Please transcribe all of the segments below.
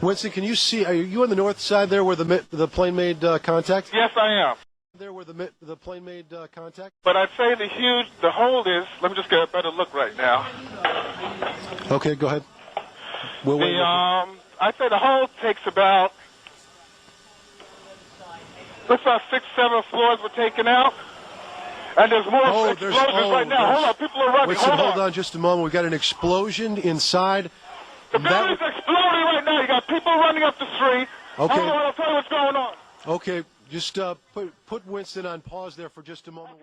Winston, can you see? Are you on the north side there where the plane made contact? Yes, I am. There where the plane made contact? But I'd say the hold is, let me just get a better look right now. Okay, go ahead. We'll wait. I'd say the hold takes about, looks like 6, 7 floors were taken out. And there's more explosions right now. Hold on, people are running. Winston, hold on just a moment. We've got an explosion inside. The building's exploding right now. You got people running up the street. Okay. Hold on, I'll tell you what's going on. Okay, just put Winston on pause there for just a moment.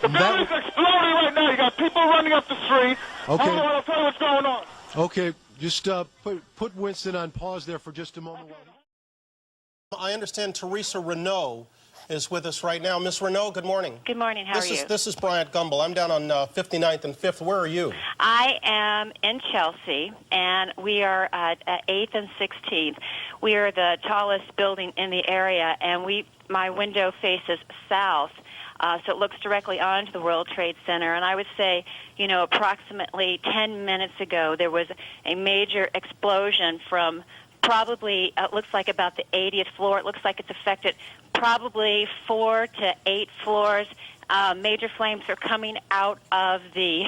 The building's exploding right now. You got people running up the street. Okay. Hold on, I'll tell you what's going on. Okay, just put Winston on pause there for just a moment. I understand Teresa Renault is with us right now. Miss Renault, good morning. Good morning. How are you? This is Bryant Gumbel. I'm down on 59th and 5th. Where are you? I am in Chelsea, and we are at 8th and 16th. We are the tallest building in the area, and my window faces south, so it looks directly onto the World Trade Center. And I would say, approximately 10 minutes ago, there was a major explosion from probably, it looks like about the 80th floor. It looks like it's affected probably 4 to 8 floors. Major flames are coming out of the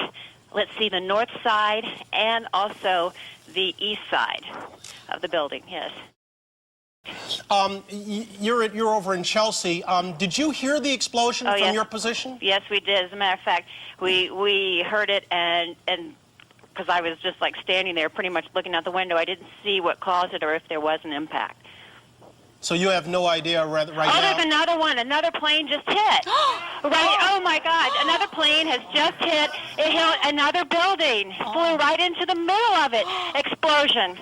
north side and also the east side of the building, yes. You're over in Chelsea. Did you hear the explosion from your position? Yes, we did. As a matter of fact, we heard it, and because I was just like standing there pretty much looking out the window, I didn't see what caused it or if there was an impact. So you have no idea right now? Oh, there's another one. Another plane just hit. Right. Oh, my God. Another plane has just hit. It hit another building. Flew right into the middle of it. Explosion.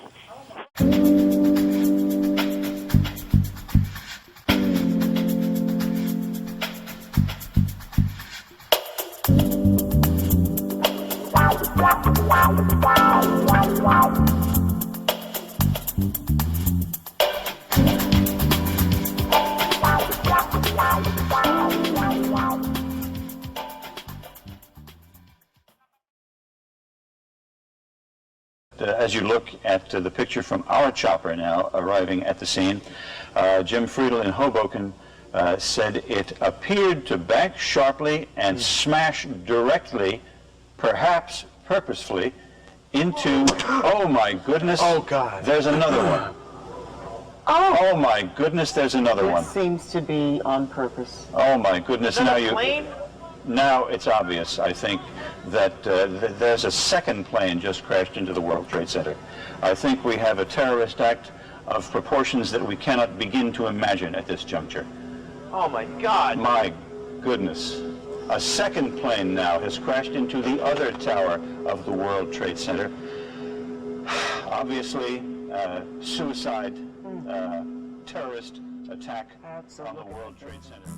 As you look at the picture from our chopper now arriving at the scene, Jim Friedel in Hoboken said it appeared to bank sharply and smash directly, perhaps purposefully, into, oh my goodness, oh God, there's another one. Oh my goodness, there's another one. It seems to be on purpose. Oh my goodness, now it's obvious, I think, that there's a second plane just crashed into the World Trade Center. I think we have a terrorist act of proportions that we cannot begin to imagine at this juncture. Oh my God. My goodness. A second plane now has crashed into the other tower of the World Trade Center. Obviously, suicide, terrorist attack on the World Trade Center.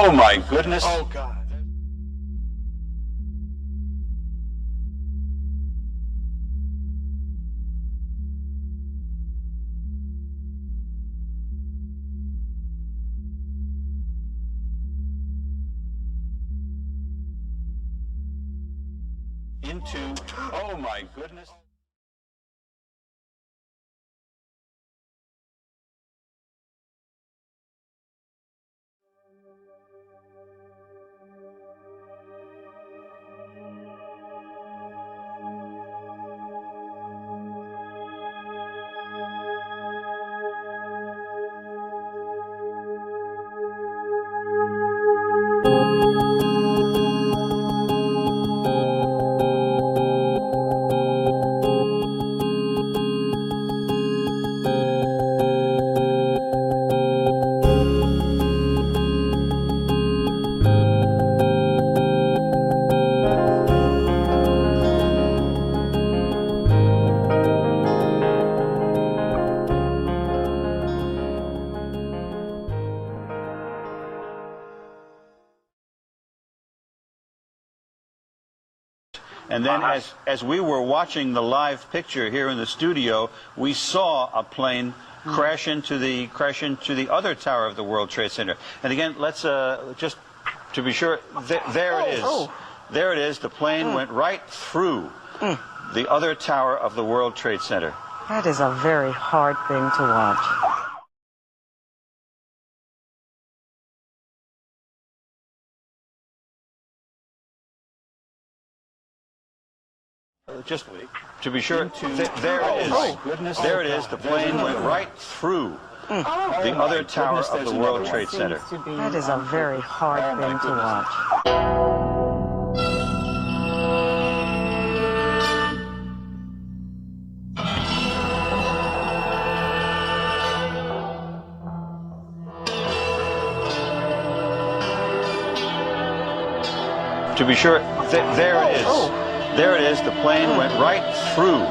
Oh my goodness. Oh God. Oh my goodness. And then as we were watching the live picture here in the studio, we saw a plane crash into the other tower of the World Trade Center. And again, let's just to be sure, there it is. There it is. The plane went right through the other tower of the World Trade Center. That is a very hard thing to watch. Just to be sure, there it is. Oh, goodness. There it is. The plane went right through the other tower of the World Trade Center. That is a very hard thing to watch. To be sure, there it is. There it is. The plane went right through.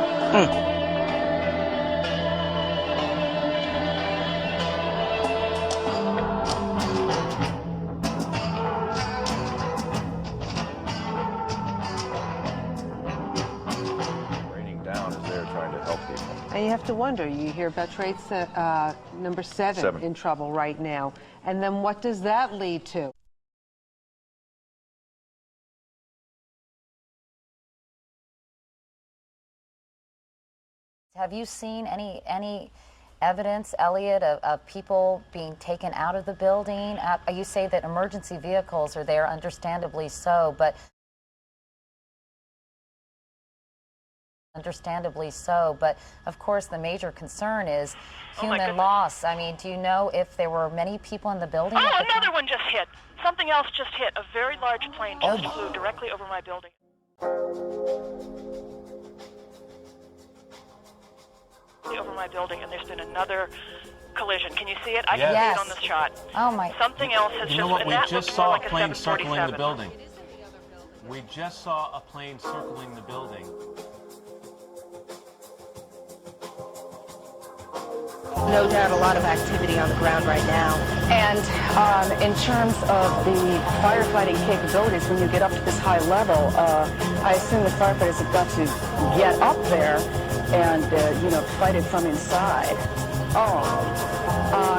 Raining down as they're trying to help people. And you have to wonder, you hear about trade number seven in trouble right now. And then what does that lead to? Have you seen any evidence, Elliot, of people being taken out of the building? You say that emergency vehicles are there, understandably so, but of course the major concern is human loss. I mean, do you know if there were many people in the building? Oh, another one just hit. Something else just hit. A very large plane just flew directly over my building. And there's been another collision. Can you see it? I can see it on this shot. Oh my! Something else has You know what? and We that just looks saw more a like plane a circling the 747. building. We just saw a plane circling the building. No doubt a lot of activity on the ground right now. And in terms of the firefighting capabilities, when you get up to this high level, I assume the firefighters have got to get up there and, fight it from inside.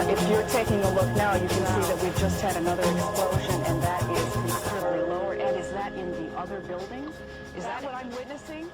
If you're taking a look now, you can see that we've just had another explosion, and that is considerably lower. And is that in the other building? Is that what I'm witnessing?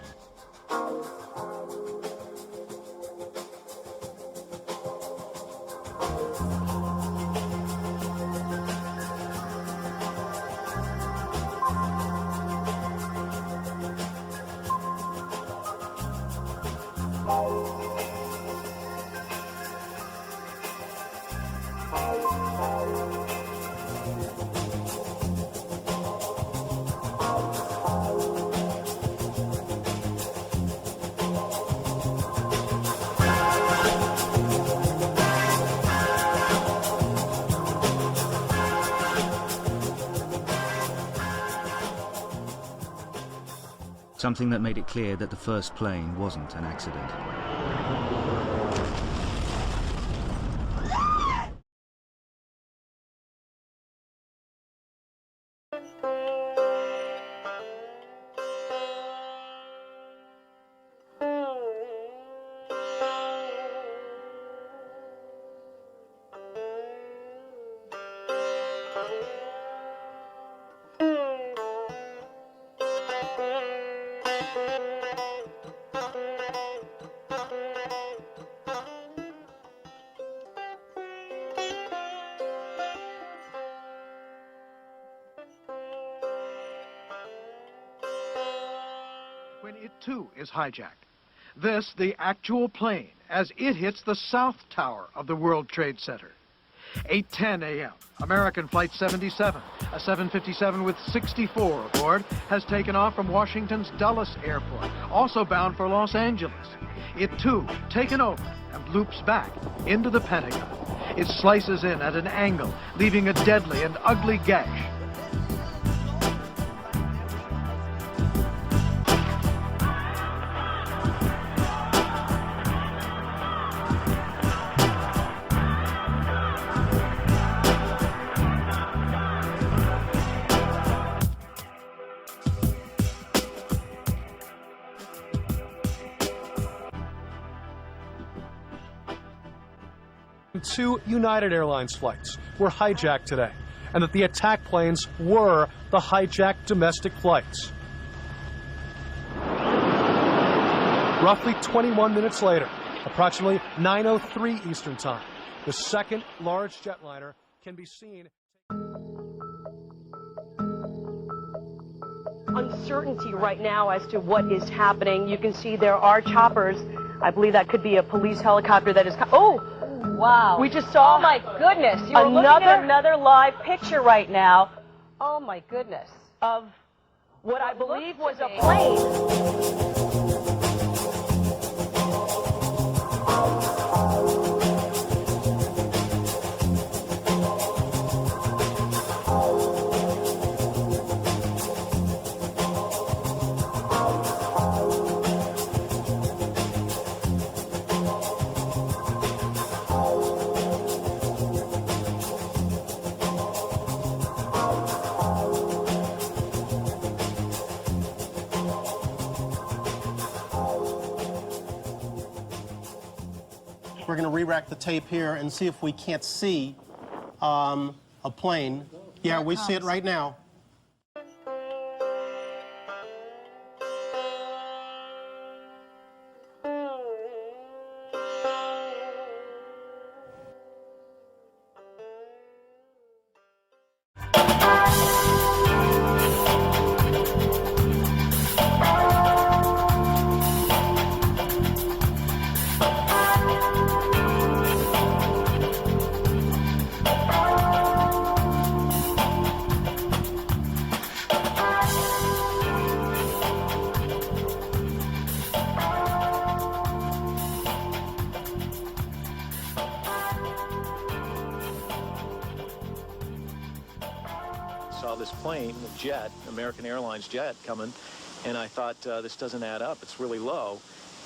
Something that made it clear that the first plane wasn't an accident. when it too is hijacked. This, the actual plane, as it hits the south tower of the World Trade Center. 8:10 a.m. American Flight 77, a 757 with 64 aboard, has taken off from Washington's Dulles Airport, also bound for Los Angeles. It too taken over and loops back into the Pentagon. It slices in at an angle, leaving a deadly and ugly gash. Two United Airlines flights were hijacked today, and that the attack planes were the hijacked domestic flights. Roughly 21 minutes later, approximately 9:03 Eastern Time, the second large jetliner can be seen. Uncertainty right now as to what is happening. You can see there are choppers. I believe that could be a police helicopter that is... Oh! Wow. We just saw... Oh, my goodness. You're looking at another live picture right now. Oh, my goodness. Of what I believe was a plane. We're going to re-rack the tape here and see if we can't see a plane. Yeah, we see it right now. Saw this plane, a jet, American Airlines jet coming, and I thought this doesn't add up. It's really low,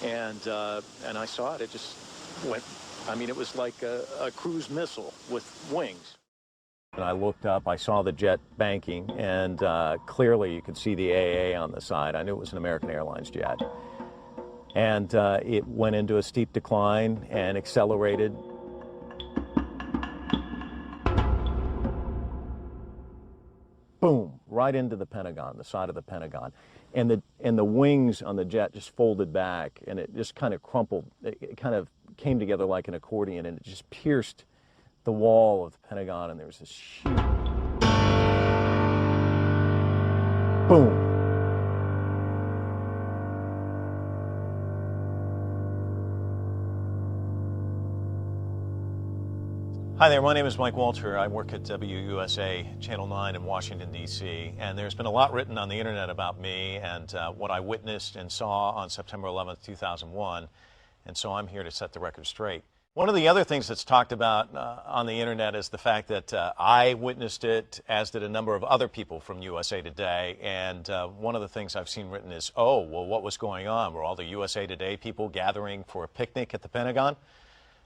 and I saw it. It just went. I mean, it was like a cruise missile with wings. And I looked up. I saw the jet banking, and clearly you could see the AA on the side. I knew it was an American Airlines jet, and it went into a steep decline and accelerated. Boom, right into the Pentagon, the side of the Pentagon. And the wings on the jet just folded back, and it just kind of crumpled. It kind of came together like an accordion, and it just pierced the wall of the Pentagon, and there was this huge boom. Hi there, my name is Mike Walter. I work at WUSA Channel 9 in Washington, D.C., and there's been a lot written on the internet about me and what I witnessed and saw on September 11th, 2001, and so I'm here to set the record straight. One of the other things that's talked about on the internet is the fact that I witnessed it, as did a number of other people from USA Today, and one of the things I've seen written is, oh, well, what was going on? Were all the USA Today people gathering for a picnic at the Pentagon?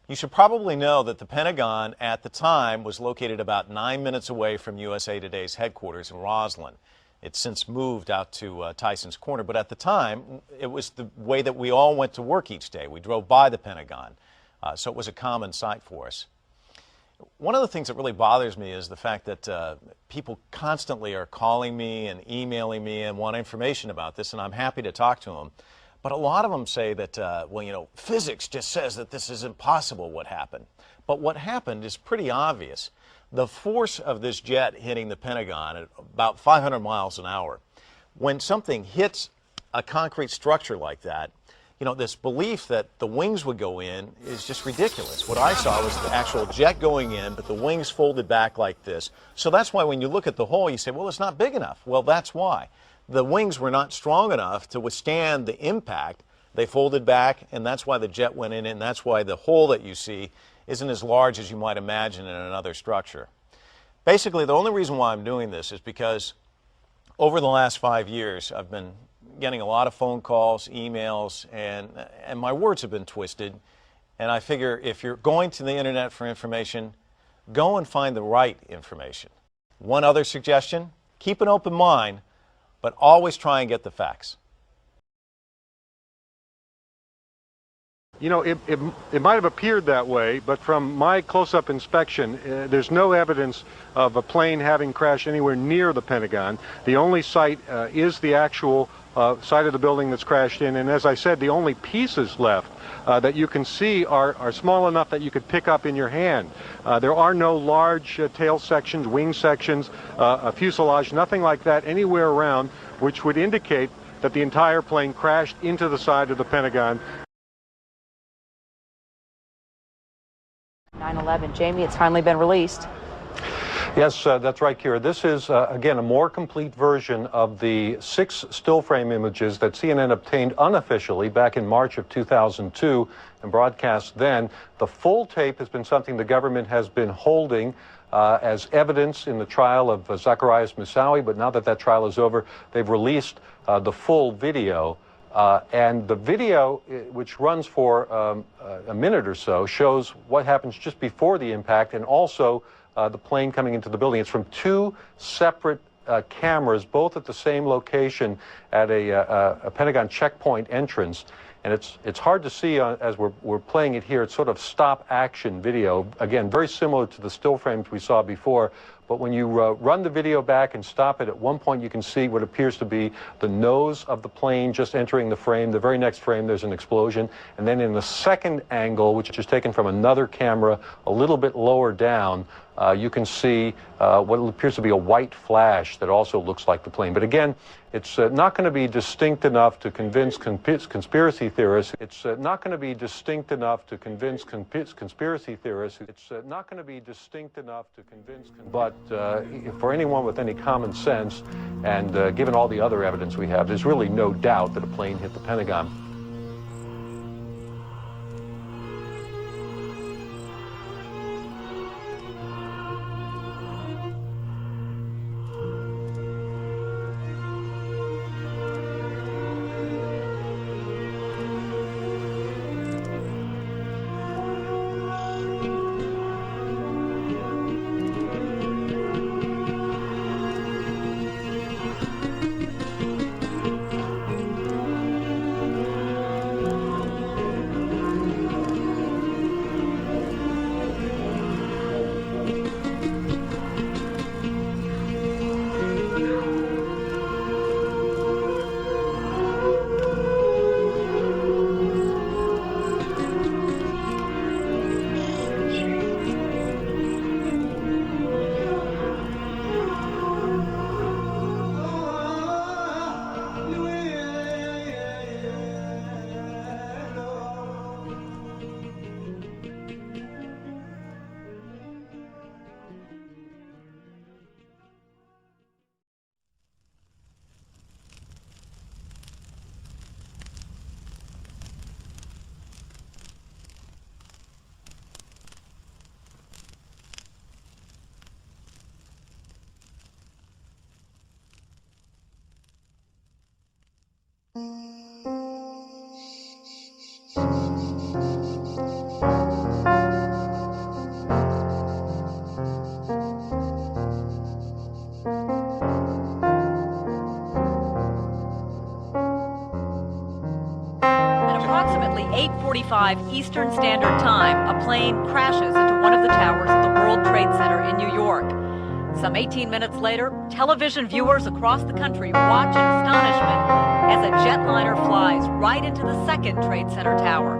You should probably know that the Pentagon at the time was located about 9 minutes away from USA Today's headquarters in Roslyn. It's since moved out to Tyson's Corner, but at the time, it was the way that we all went to work each day. We drove by the Pentagon, so it was a common sight for us. One of the things that really bothers me is the fact that people constantly are calling me and emailing me and want information about this, and I'm happy to talk to them. But a lot of them say that, well, you know, physics just says that this is impossible what happened. But what happened is pretty obvious. The force of this jet hitting the Pentagon at about 500 miles an hour, when something hits a concrete structure like that, you know, this belief that the wings would go in is just ridiculous. What I saw was the actual jet going in, but the wings folded back like this. So that's why when you look at the hole, you say, well, it's not big enough. Well, that's why. The wings were not strong enough to withstand the impact. They folded back, and that's why the jet went in, and that's why the hole that you see isn't as large as you might imagine in another structure. Basically, the only reason why I'm doing this is because over the last 5 years, I've been getting a lot of phone calls, emails, and my words have been twisted. And I figure if you're going to the internet for information, go and find the right information. One other suggestion, keep an open mind, but always try and get the facts. You know, it might have appeared that way, but from my close-up inspection, there's no evidence of a plane having crashed anywhere near the Pentagon. The only site is the actual side of the building that's crashed in, and as I said, the only pieces left that you can see are small enough that you could pick up in your hand. There are no large tail sections, wing sections, a fuselage, nothing like that anywhere around, which would indicate that the entire plane crashed into the side of the Pentagon. 9/11. Jamie, it's finally been released. Yes, that's right, Kira. This is, again, a more complete version of the 6 still frame images that CNN obtained unofficially back in March of 2002 and broadcast then. The full tape has been something the government has been holding as evidence in the trial of Zacarias Moussaoui, but now that that trial is over, they've released the full video. And the video, which runs for a minute or so, shows what happens just before the impact and also the plane coming into the building. It's from 2 separate cameras, both at the same location at a Pentagon checkpoint entrance. And it's hard to see as we're playing it here. It's sort of stop-action video. Again, very similar to the still frames we saw before. But when you run the video back and stop it, at one point you can see what appears to be the nose of the plane just entering the frame. The very next frame, there's an explosion. And then in the second angle, which is taken from another camera a little bit lower down, you can see what appears to be a white flash that also looks like the plane. But again, it's not going to be distinct enough to convince conspiracy theorists. It's not going to be distinct enough to convince conspiracy theorists. It's not going to be distinct enough to convince. But for anyone with any common sense, and given all the other evidence we have, there's really no doubt that a plane hit the Pentagon. Approximately 8:45 Eastern Standard Time, a plane crashes into one of the towers at the World Trade Center in New York. Some 18 minutes later, television viewers across the country watch in astonishment as a jetliner flies right into the second Trade Center tower.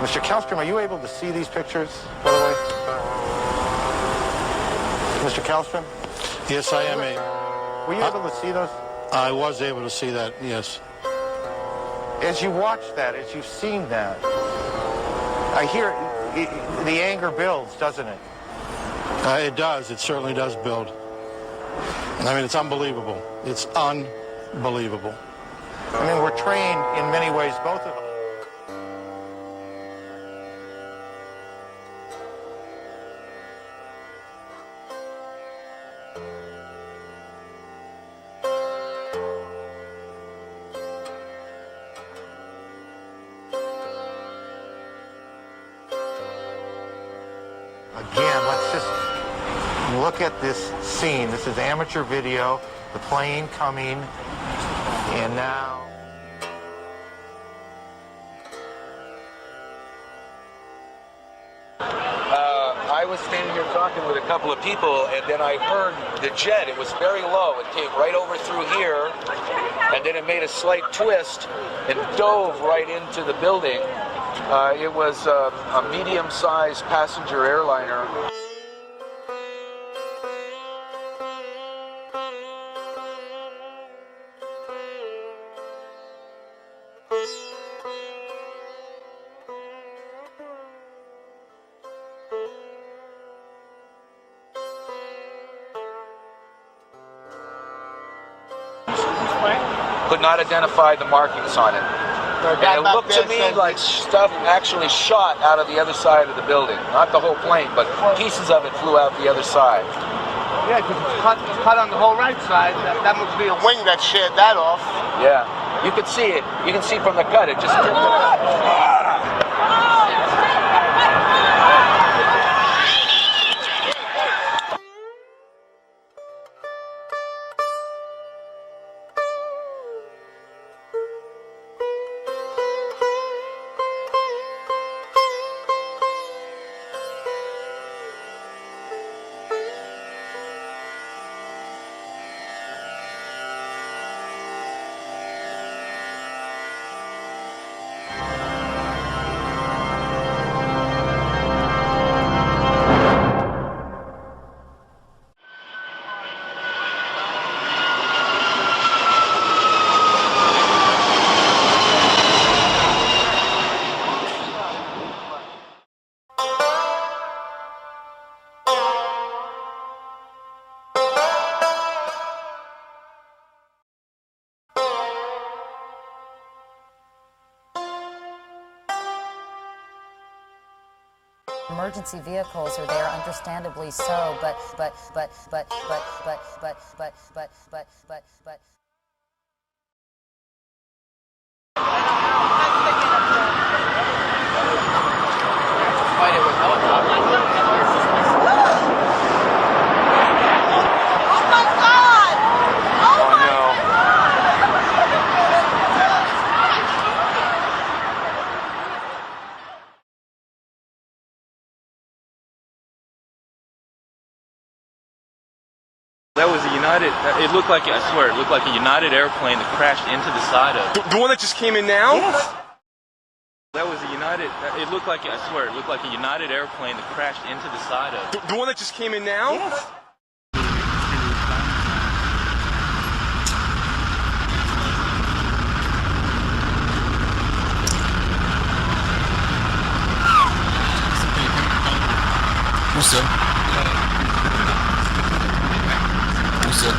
Mr. Kellstrom, are you able to see these pictures, by the way? Mr. Kellstrom? Yes, I am. Were you able to see those? I was able to see that, yes. As you watch that, as you've seen that, I hear the anger builds, doesn't it? It does. It certainly does build. I mean, it's unbelievable. It's unbelievable. I mean, we're trained in many ways, both of us. Again, let's just look at this scene. This is amateur video, the plane coming, and now... I was standing here talking with a couple of people, and then I heard the jet. It was very low. It came right over through here, and then it made a slight twist and dove right into the building. It was a medium-sized passenger airliner. Could not identify the markings on it. And it looked to me like stuff actually shot out of the other side of the building. Not the whole plane, but pieces of it flew out the other side. Yeah, because it's cut on the whole right side. That must be a wing that sheared that off. Yeah, you could see it. You can see from the cut, it just tipped it up. Emergency vehicles are there, understandably so, but. Fight it with helicopters. Oh my God! Oh my! That was a United, it looked like, I swear, it looked like a United airplane that crashed into the side of... The one that just came in now? Yes. That was a United, it looked like, I swear, it looked like a United airplane that crashed into the side of... The one that just came in now? Yes. What's up? What's up?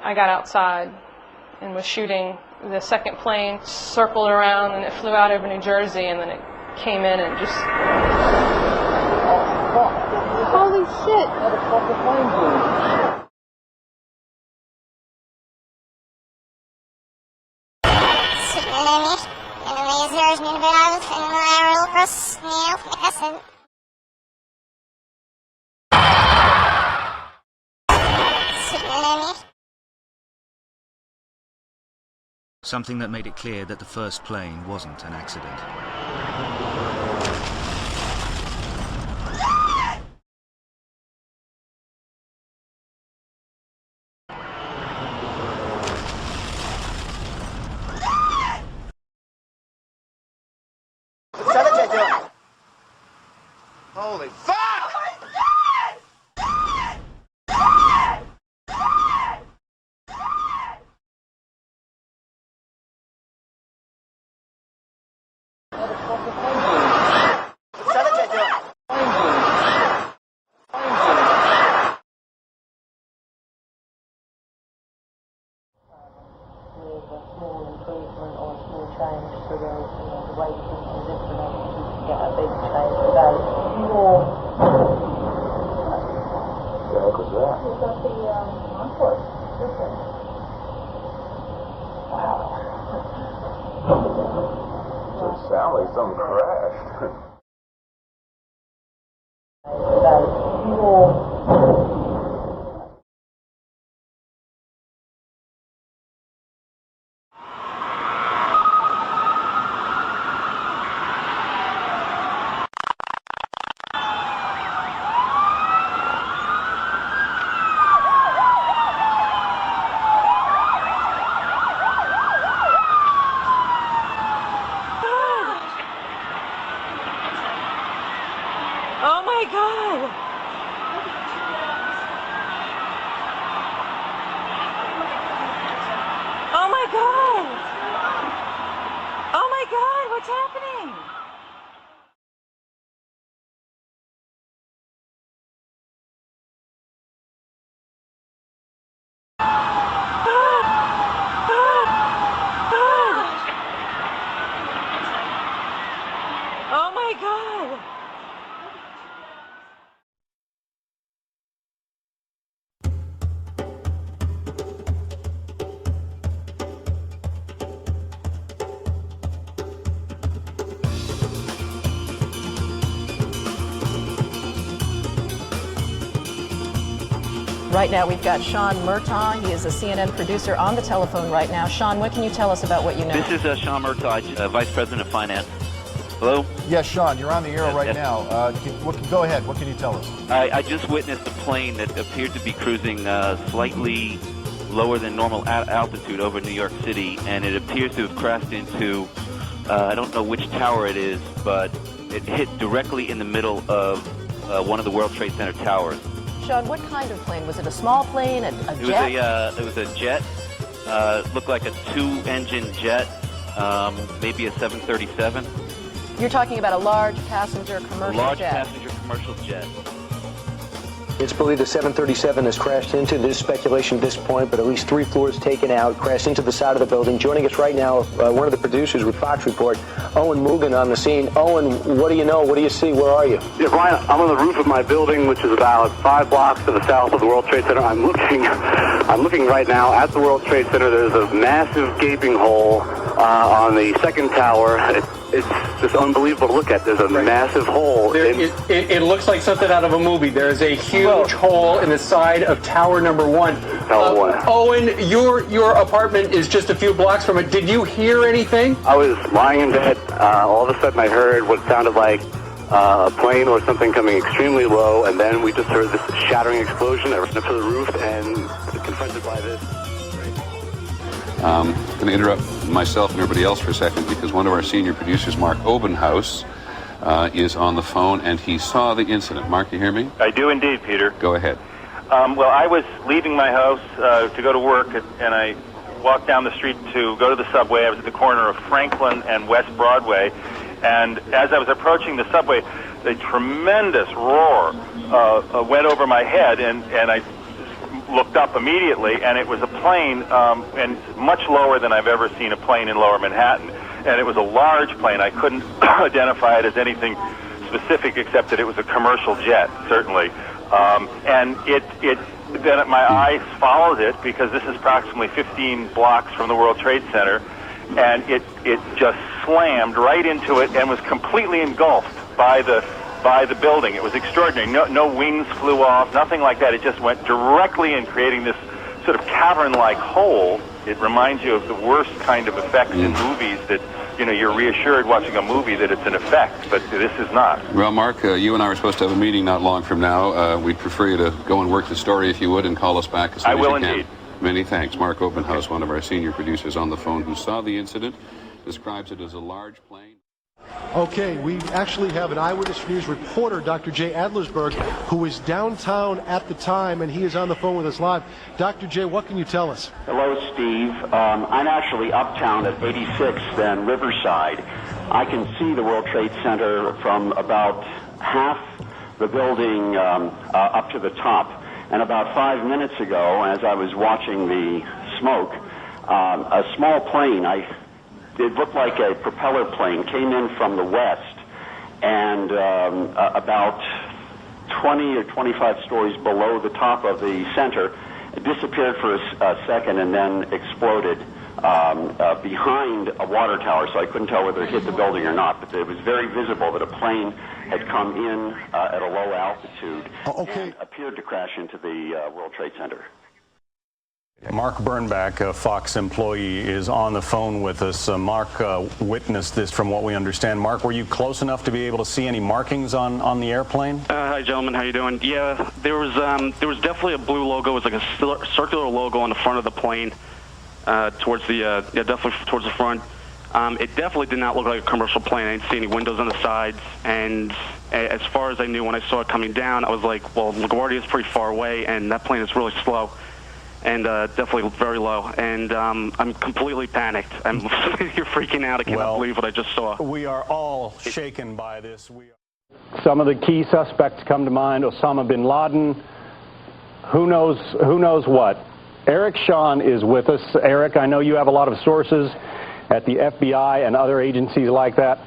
I got outside and was shooting. The second plane circled around and it flew out over New Jersey, and then it came in and just... Holy shit! Something that made it clear that the first plane wasn't an accident. Holy fuck! Sound like something crashed. Oh my God! Oh my God! Oh my God, what's happening? Oh my God! Right now we've got Sean Murtaugh. He is a CNN producer on the telephone right now. Sean, what can you tell us about what you know? This is Sean Murtaugh, Vice President of Finance. Hello? Yes, Sean, you're on the air right now. Go ahead. What can you tell us? I just witnessed a plane that appeared to be cruising slightly lower than normal altitude over New York City, and it appears to have crashed into, I don't know which tower it is, but it hit directly in the middle of one of the World Trade Center towers. Sean, what kind of plane? Was it a small plane, a jet? It was a jet. Looked like a two-engine jet, maybe a 737. You're talking about a large passenger commercial jet. A large passenger commercial jet. It's believed the 737 has crashed into. There's speculation at this point, but at least 3 floors taken out, crashed into the side of the building. Joining us right now, one of the producers with Fox Report, Owen Mugen, on the scene. Owen, what do you know? What do you see? Where are you? Yeah, Brian, I'm on the roof of my building, which is about 5 blocks to the south of the World Trade Center. I'm looking right now at the World Trade Center. There's a massive gaping hole on the second tower. It's just unbelievable to look at. There's a massive hole. It looks like something out of a movie. There's a huge hole in the side of tower number 1. Tower 1. Owen, your apartment is just a few blocks from it. Did you hear anything? I was lying in bed. All of a sudden I heard what sounded like a plane or something coming extremely low, and then we just heard this shattering explosion. I ran up to the roof and confronted by this. I'm going to interrupt myself and everybody else for a second because one of our senior producers, Mark Obenhaus, is on the phone, and he saw the incident. Mark, you hear me? I do indeed, Peter. Go ahead. Well, I was leaving my house to go to work, and I walked down the street to go to the subway. I was at the corner of Franklin and West Broadway, and as I was approaching the subway, a tremendous roar went over my head, and I looked up immediately, and it was a plane, and much lower than I've ever seen a plane in Lower Manhattan. And it was a large plane. I couldn't identify it as anything specific except that it was a commercial jet, certainly. And then my eyes followed it because this is approximately 15 blocks from the World Trade Center, and it just slammed right into it and was completely engulfed by the building. It was extraordinary. No wings flew off, nothing like that. It just went directly in, creating this sort of cavern-like hole. It reminds you of the worst kind of effects in movies that, you're reassured watching a movie that it's an effect, but this is not. Well, Mark, you and I were supposed to have a meeting not long from now. We'd prefer you to go and work the story if you would and call us back as soon as you can. I will indeed. Many thanks. Mark Obenhaus, one of our senior producers on the phone who saw the incident, describes it as a large plane. Okay, we actually have an Eyewitness News reporter, Dr. Jay Adlersberg, who was downtown at the time, and he is on the phone with us live. Dr. Jay, what can you tell us? Hello, Steve. I'm actually uptown at 86th and Riverside. I can see the World Trade Center from about half the building up to the top. And about 5 minutes ago, as I was watching the smoke, a small plane, it looked like a propeller plane, came in from the west, and about 20 or 25 stories below the top of the center, it disappeared for a second and then exploded behind a water tower, so I couldn't tell whether it hit the building or not, but it was very visible that a plane had come in at a low altitude and appeared to crash into the World Trade Center. Mark Bernbach, a Fox employee, is on the phone with us. Mark witnessed this from what we understand. Mark, were you close enough to be able to see any markings on the airplane? Hi, gentlemen. How you doing? Yeah, there was definitely a blue logo. It was like a circular logo on the front of the plane, definitely towards the front. It definitely did not look like a commercial plane. I didn't see any windows on the sides, and as far as I knew when I saw it coming down, I was like, well, LaGuardia is pretty far away, and that plane is really slow. And definitely very low. And I'm completely panicked. I'm you're freaking out. I cannot believe what I just saw. We are all shaken by this. Some of the key suspects come to mind: Osama bin Laden. Who knows what? Eric Shawn is with us. Eric, I know you have a lot of sources at the FBI and other agencies like that.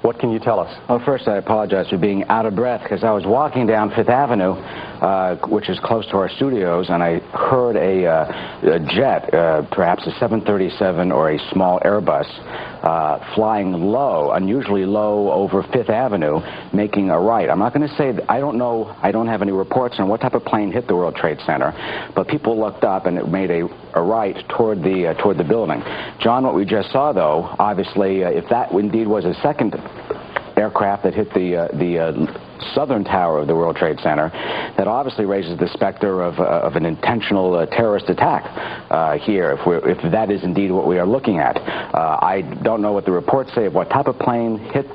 What can you tell us? Well, first, I apologize for being out of breath because I was walking down Fifth Avenue, which is close to our studios, and I heard a jet, perhaps a 737 or a small Airbus, flying low, unusually low over Fifth Avenue, making a right. I'm not going to say that I don't know. I don't have any reports on what type of plane hit the World Trade Center, but people looked up and it made a right toward the building. John, what we just saw, though, obviously, if that indeed was a second aircraft that hit the southern tower of the World Trade Center, that obviously raises the specter of an intentional terrorist attack here, if that is indeed what we are looking at. I don't know what the reports say of what type of plane hit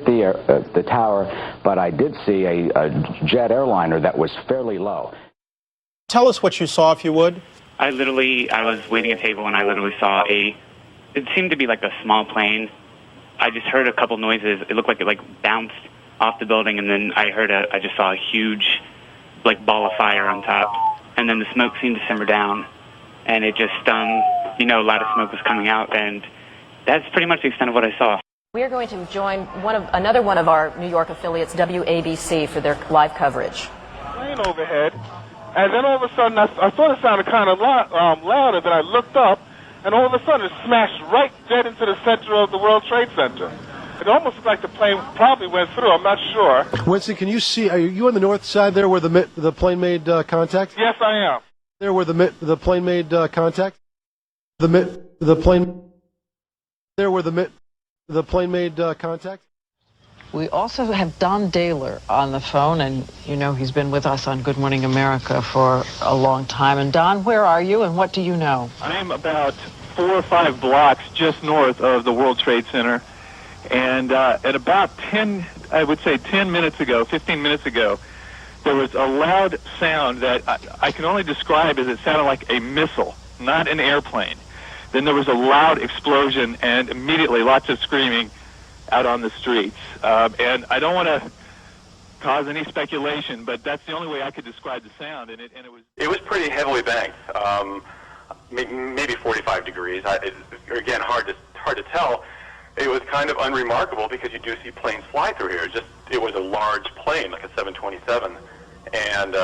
the tower, but I did see a jet airliner that was fairly low. Tell us what you saw, if you would. I was waiting at a table and I literally saw it seemed to be like a small plane. I just heard a couple noises. It looked like it bounced off the building, and then I just saw a huge ball of fire on top, and then the smoke seemed to simmer down, and it just a lot of smoke was coming out, and that's pretty much the extent of what I saw. We are going to join another one of our New York affiliates, WABC, for their live coverage. Plane overhead, and then all of a sudden I thought it sounded kind of louder, then I looked up, and all of a sudden it smashed right dead into the center of the World Trade Center. It almost looked like the plane probably went through. I'm not sure. Winston, can you see? Are you on the north side there where the plane made contact? Yes, I am. There where the plane made contact? The plane. There where the plane made contact? We also have Don Daler on the phone, and he's been with us on Good Morning America for a long time. And Don, where are you, and what do you know? I'm about 4 or 5 blocks just north of the World Trade Center, and at about 10 minutes ago, 15 minutes ago, there was a loud sound that I can only describe as it sounded like a missile, not an airplane. Then there was a loud explosion, and immediately lots of screaming out on the streets. And I don't want to cause any speculation, but that's the only way I could describe the sound, and it was... It was pretty heavily banked, maybe 45 degrees. Again, hard to tell. It was kind of unremarkable because you do see planes fly through here. It was a large plane, like a 727, and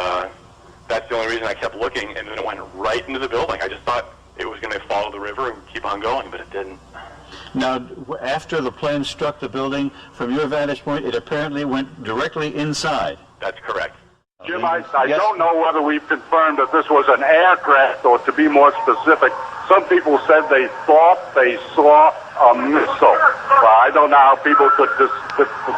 that's the only reason I kept looking, and then it went right into the building. I just thought it was going to follow the river and keep on going, but it didn't. Now, after the plane struck the building, from your vantage point, it apparently went directly inside. That's correct. Jim, I don't know whether we've confirmed that this was an aircraft, or to be more specific, some people said they thought they saw a missile. Well, I don't know how people could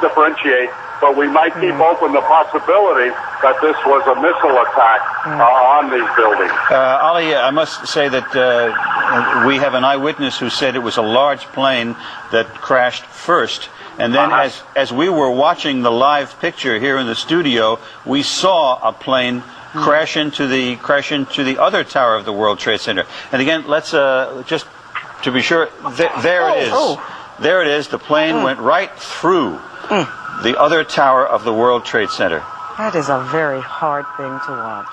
differentiate, but we might keep open the possibility that this was a missile attack on these buildings. Ali, I must say that we have an eyewitness who said it was a large plane that crashed first. And then as we were watching the live picture here in the studio, we saw a plane crash into the other tower of the World Trade Center. And again, let's just to be sure, there it is. There it is. The plane went right through the other tower of the World Trade Center. That is a very hard thing to watch.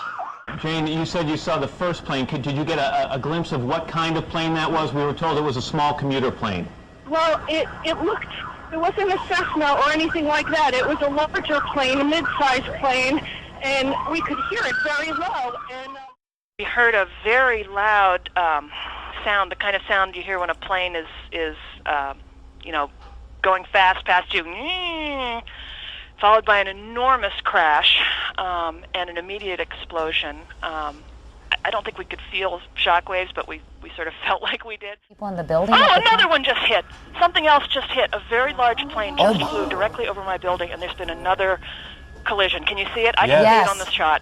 Jane, you said you saw the first plane. Did you get a glimpse of what kind of plane that was? We were told it was a small commuter plane. Well, it wasn't a Cessna or anything like that. It was a larger plane, a mid-sized plane, and we could hear it very low. And we heard a very loud sound, the kind of sound you hear when a plane is going fast past you, followed by an enormous crash and an immediate explosion. I don't think we could feel shockwaves, but we sort of felt like we did. People in the building? Oh, another one just hit. Something else just hit. A very large plane just flew directly over my building, and there's been another collision. Can you see it? I can see it on this shot.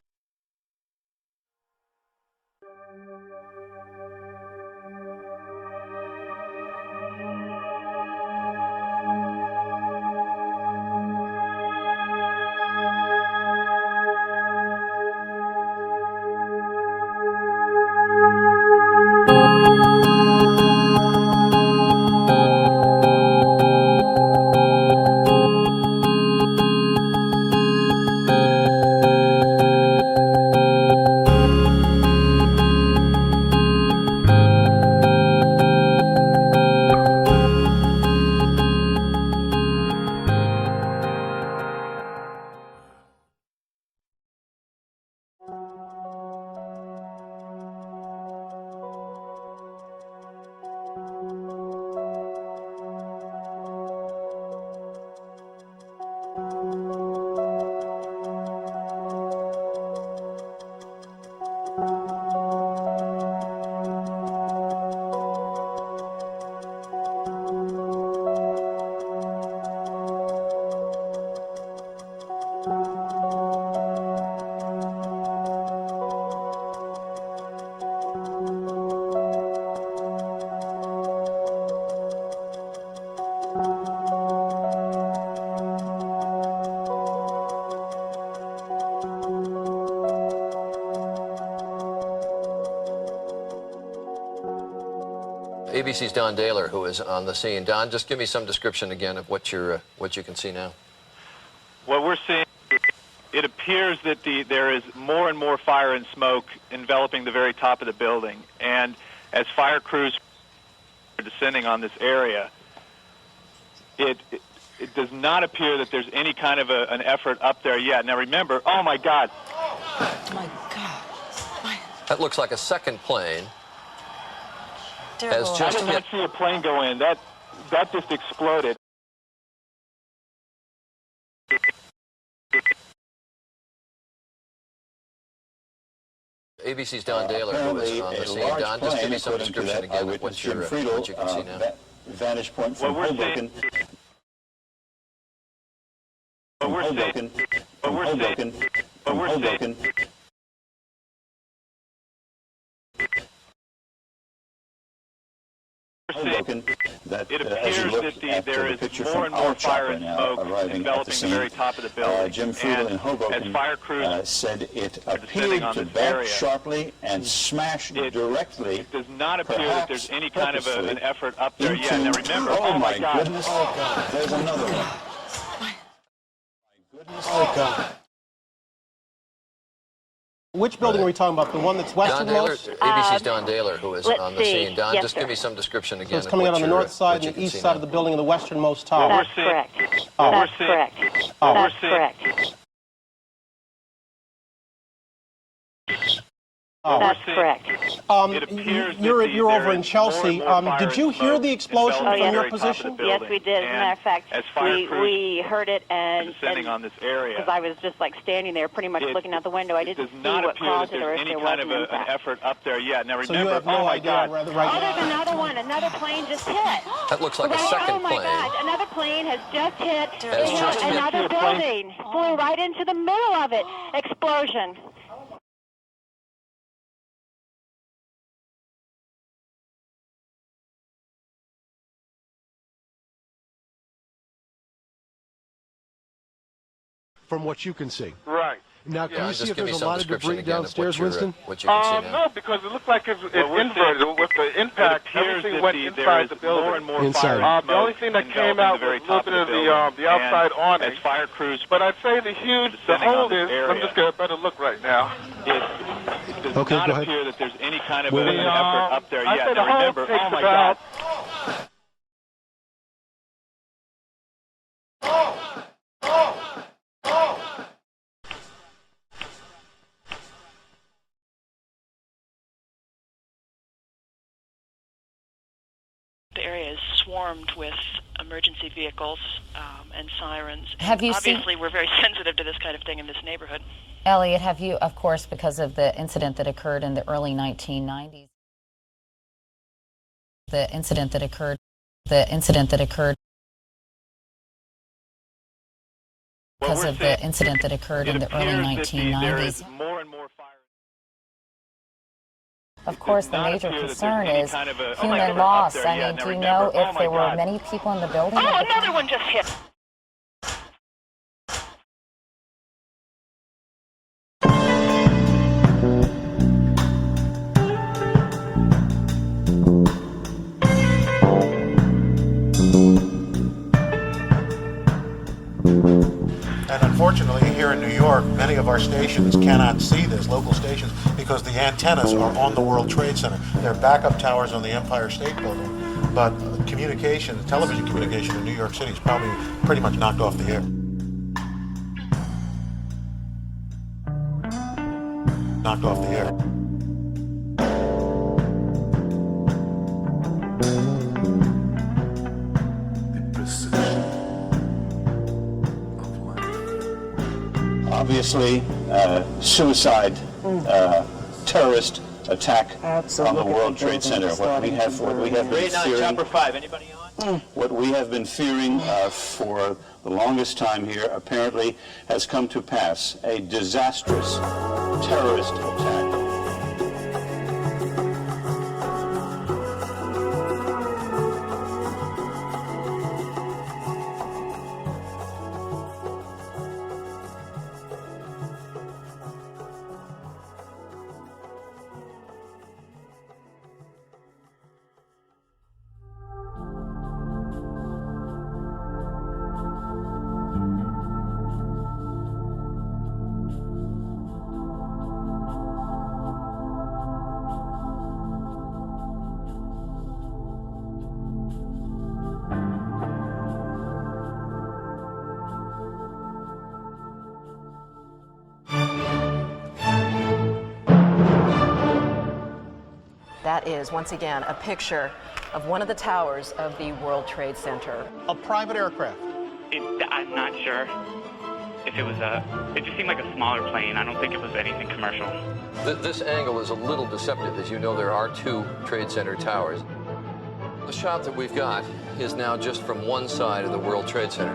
ABC's Don Daler, who is on the scene. Don, just give me some description again of what you can see now. What we're seeing, it appears that there is more and more fire and smoke enveloping the very top of the building. And as fire crews are descending on this area, it does not appear that there's any kind of an effort up there yet. Now remember, oh my God. Oh my God. That looks like a second plane. I did not see a plane go in. That just exploded. ABC's Don Daler, who is on the scene. Don, just give me some description again of what you can see now. Vantage point from Hoboken. Hoboken. That, it appears that there is more and more fire and smoke enveloping the very top of the building. Jim Friedel in Hoboken as fire crews said it appeared to bank sharply and smash directly. It does not appear that there's any kind of an effort up there yet. Now remember, oh my God. Goodness. There's another one. Oh, God. Which building are we talking about? The one that's westernmost? ABC's Don Daler, who is let's on the see. scene. Don, Yes, just sir. give me some description again. So it's coming out on the north side and the east side of the building, and the westernmost tower. That's correct. That's correct. That's correct. Oh. That's correct. You're over in Chelsea. Did you hear the explosion from your position? Yes, we did. As a matter of fact, we heard it descending on this area. because I was just like standing there, pretty much looking out the window. I didn't see what caused it or if there was an impact. effort up there yet. Now remember, So you have no idea whether Oh, there's another one. Another plane just hit. That looks like a Right- second Oh my plane. God! Another plane has just hit. Has It just hit hit. another building. Flew right into the middle of it. Explosion. From what you can see. Right. Now, can Yeah. you Just see if give me there's a some lot of description debris again of downstairs, what you're, Winston? what you can see now. No, because it looks like it's we're inverted with the impact. Everything went inside the building. More and more Inside. fire The only thing that came out was a little bit of the outside awning. As fire crews, But I'd say the descending whole on this is, let area. me just get a better look right now. it does Okay, not go ahead. appear that there's any kind of Wait, an wait. effort up there I'd yet. say the Now whole remember, takes oh my about God. The area is swarmed with emergency vehicles and sirens. Have you seen- Obviously, we're very sensitive to this kind of thing in this neighborhood. Elliot, have you, of course, because of the incident that occurred in the early 1990s, the incident that occurred because of the incident that occurred in the early 1990s. More and more fire. Of course, the not major appear that concern there's any is kind of a- human up loss. there I yet. mean, Now do you know remember, oh if my there were God. many people in the building? Oh, at the another time? one just hit. And unfortunately, here in New York, many of our stations cannot see this, local stations, because the antennas are on the World Trade Center. They're backup towers on the Empire State Building, but communication, television communication in New York City is probably pretty much knocked off the air. Knocked off the air. Obviously, suicide, terrorist attack on the World Trade Center. What we have been fearing. Chopper 5. Anybody on? What we have been fearing for the longest time here apparently has come to pass. A disastrous terrorist attack. That is, once again, a picture of one of the towers of the World Trade Center. A private aircraft. I'm not sure if it was it just seemed like a smaller plane. I don't think it was anything commercial. This angle is a little deceptive. As you know, there are two Trade Center towers. The shot that we've got is now just from one side of the World Trade Center.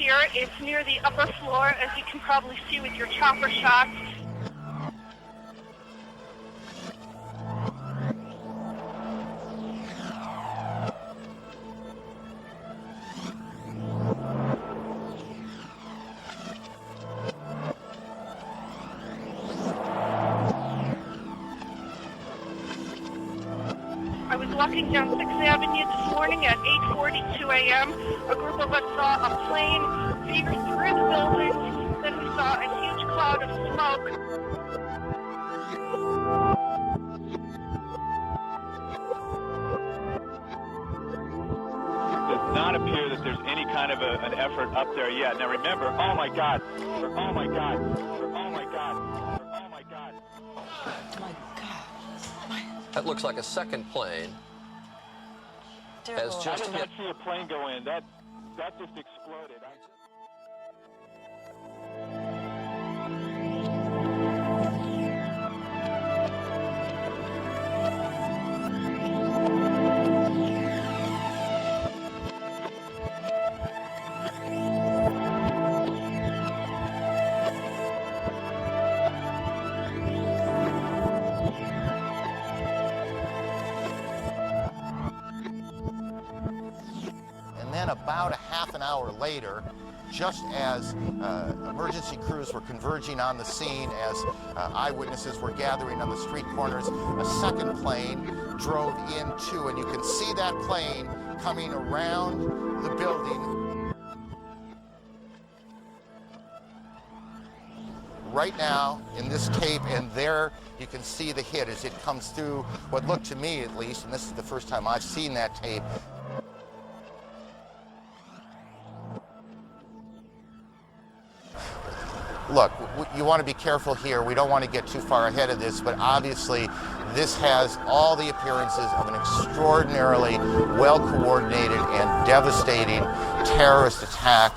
here. It's near the upper floor, as you can probably see with your chopper shots. I was walking down 6th Avenue this morning at 8:42 a.m. A group of us saw a plane veer through the building. Then we saw a huge cloud of smoke. It does not appear that there's any kind of an effort up there yet. Now remember, oh my God, oh my God, oh my God, oh my God. That looks like a second plane has I just did hit. not see a plane go in. That just exploded. And then about a half an hour later, just as emergency crews were converging on the scene, as eyewitnesses were gathering on the street corners, a second plane drove into, and you can see that plane coming around the building. Right now, in this tape, and there you can see the hit as it comes through what looked to me, at least, and this is the first time I've seen that tape. Look, you want to be careful here. We don't want to get too far ahead of this, but obviously this has all the appearances of an extraordinarily well-coordinated and devastating terrorist attack.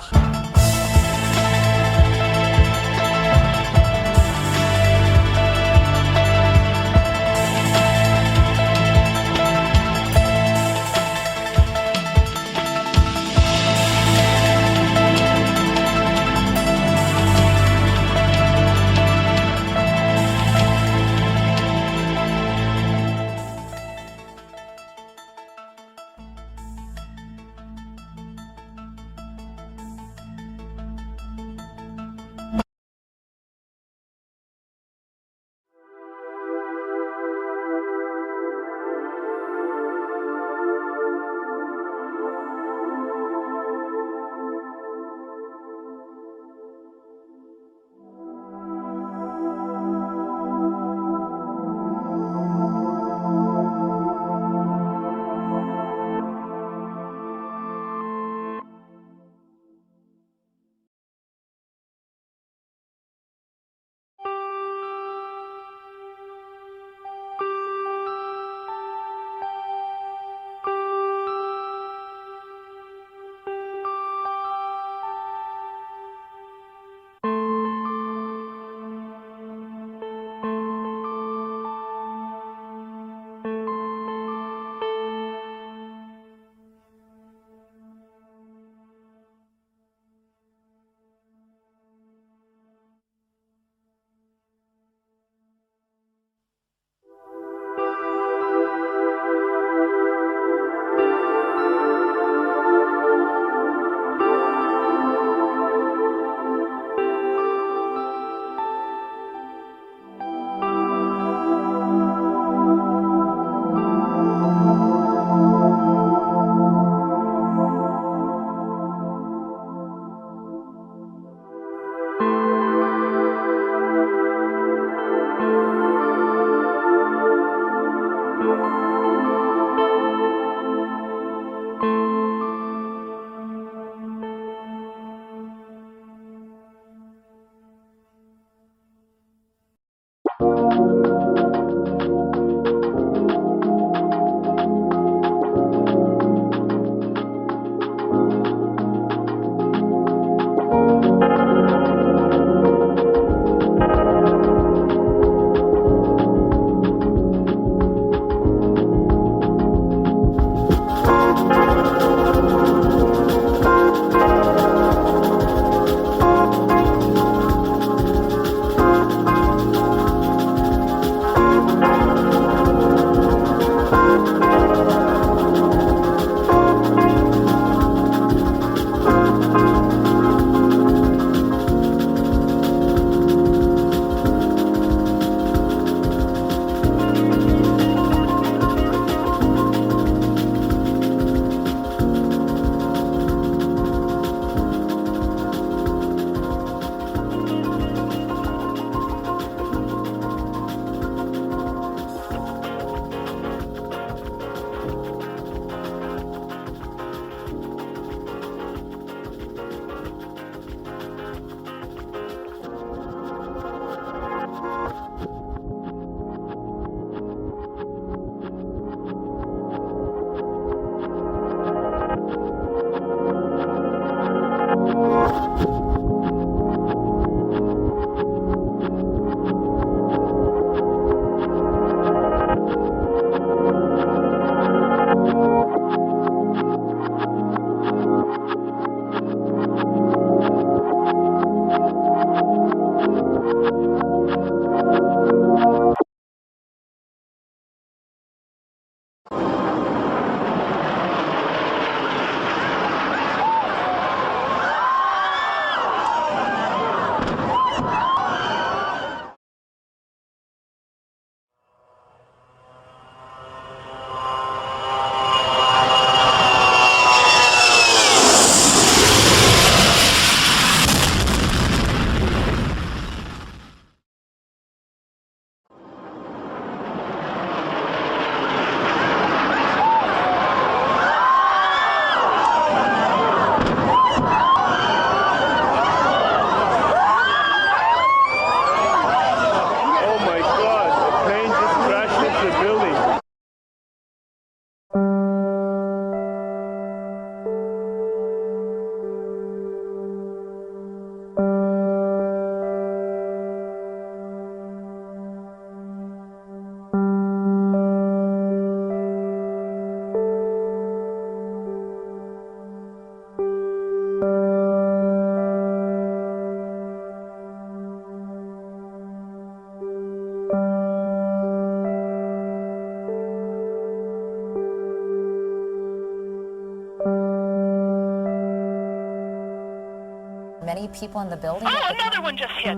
people in the building? Oh, another one just hit.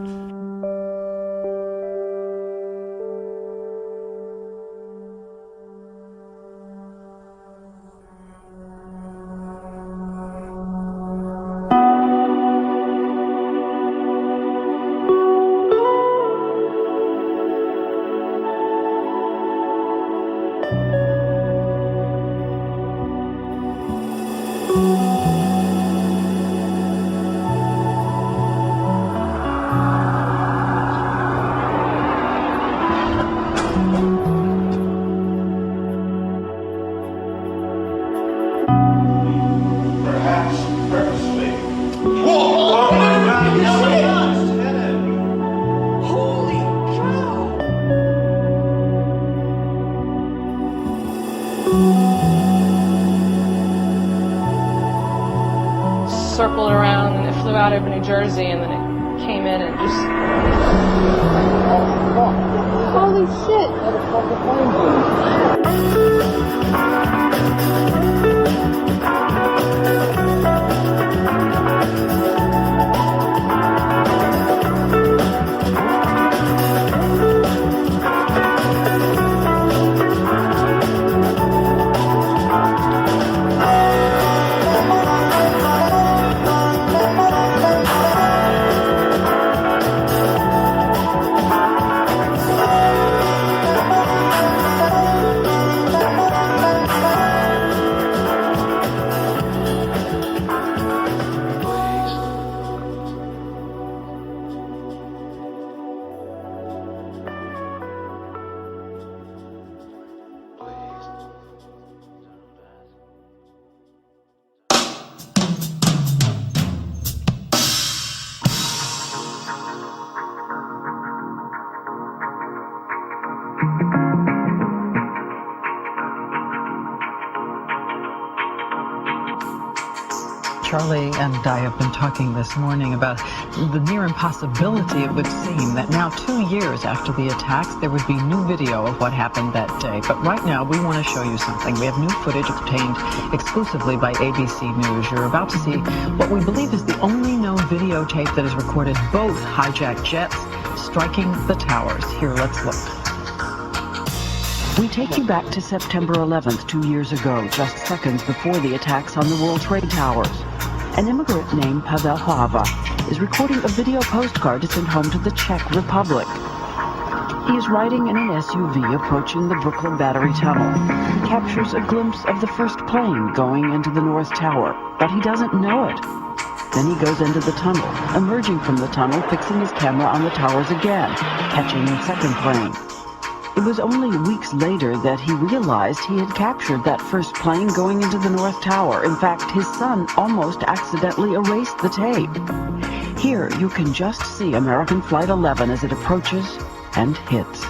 Circled around and it flew out over New Jersey and then it came in and just... Holy shit! Charlie and I have been talking this morning about the near impossibility it would seem that now 2 years after the attacks there would be new video of what happened that day. But right now we want to show you something. We have new footage obtained exclusively by ABC News. You're about to see what we believe is the only known videotape that has recorded both hijacked jets striking the towers. Here, let's look. We take you back to September 11th, 2 years ago, just seconds before the attacks on the World Trade Towers. An immigrant named Pavel Hlava is recording a video postcard to send home to the Czech Republic. He is riding in an SUV approaching the Brooklyn Battery Tunnel. He captures a glimpse of the first plane going into the North Tower, but he doesn't know it. Then he goes into the tunnel, emerging from the tunnel, fixing his camera on the towers again, catching the second plane. It was only weeks later that he realized he had captured that first plane going into the North Tower. In fact, his son almost accidentally erased the tape. Here, you can just see American Flight 11 as it approaches and hits.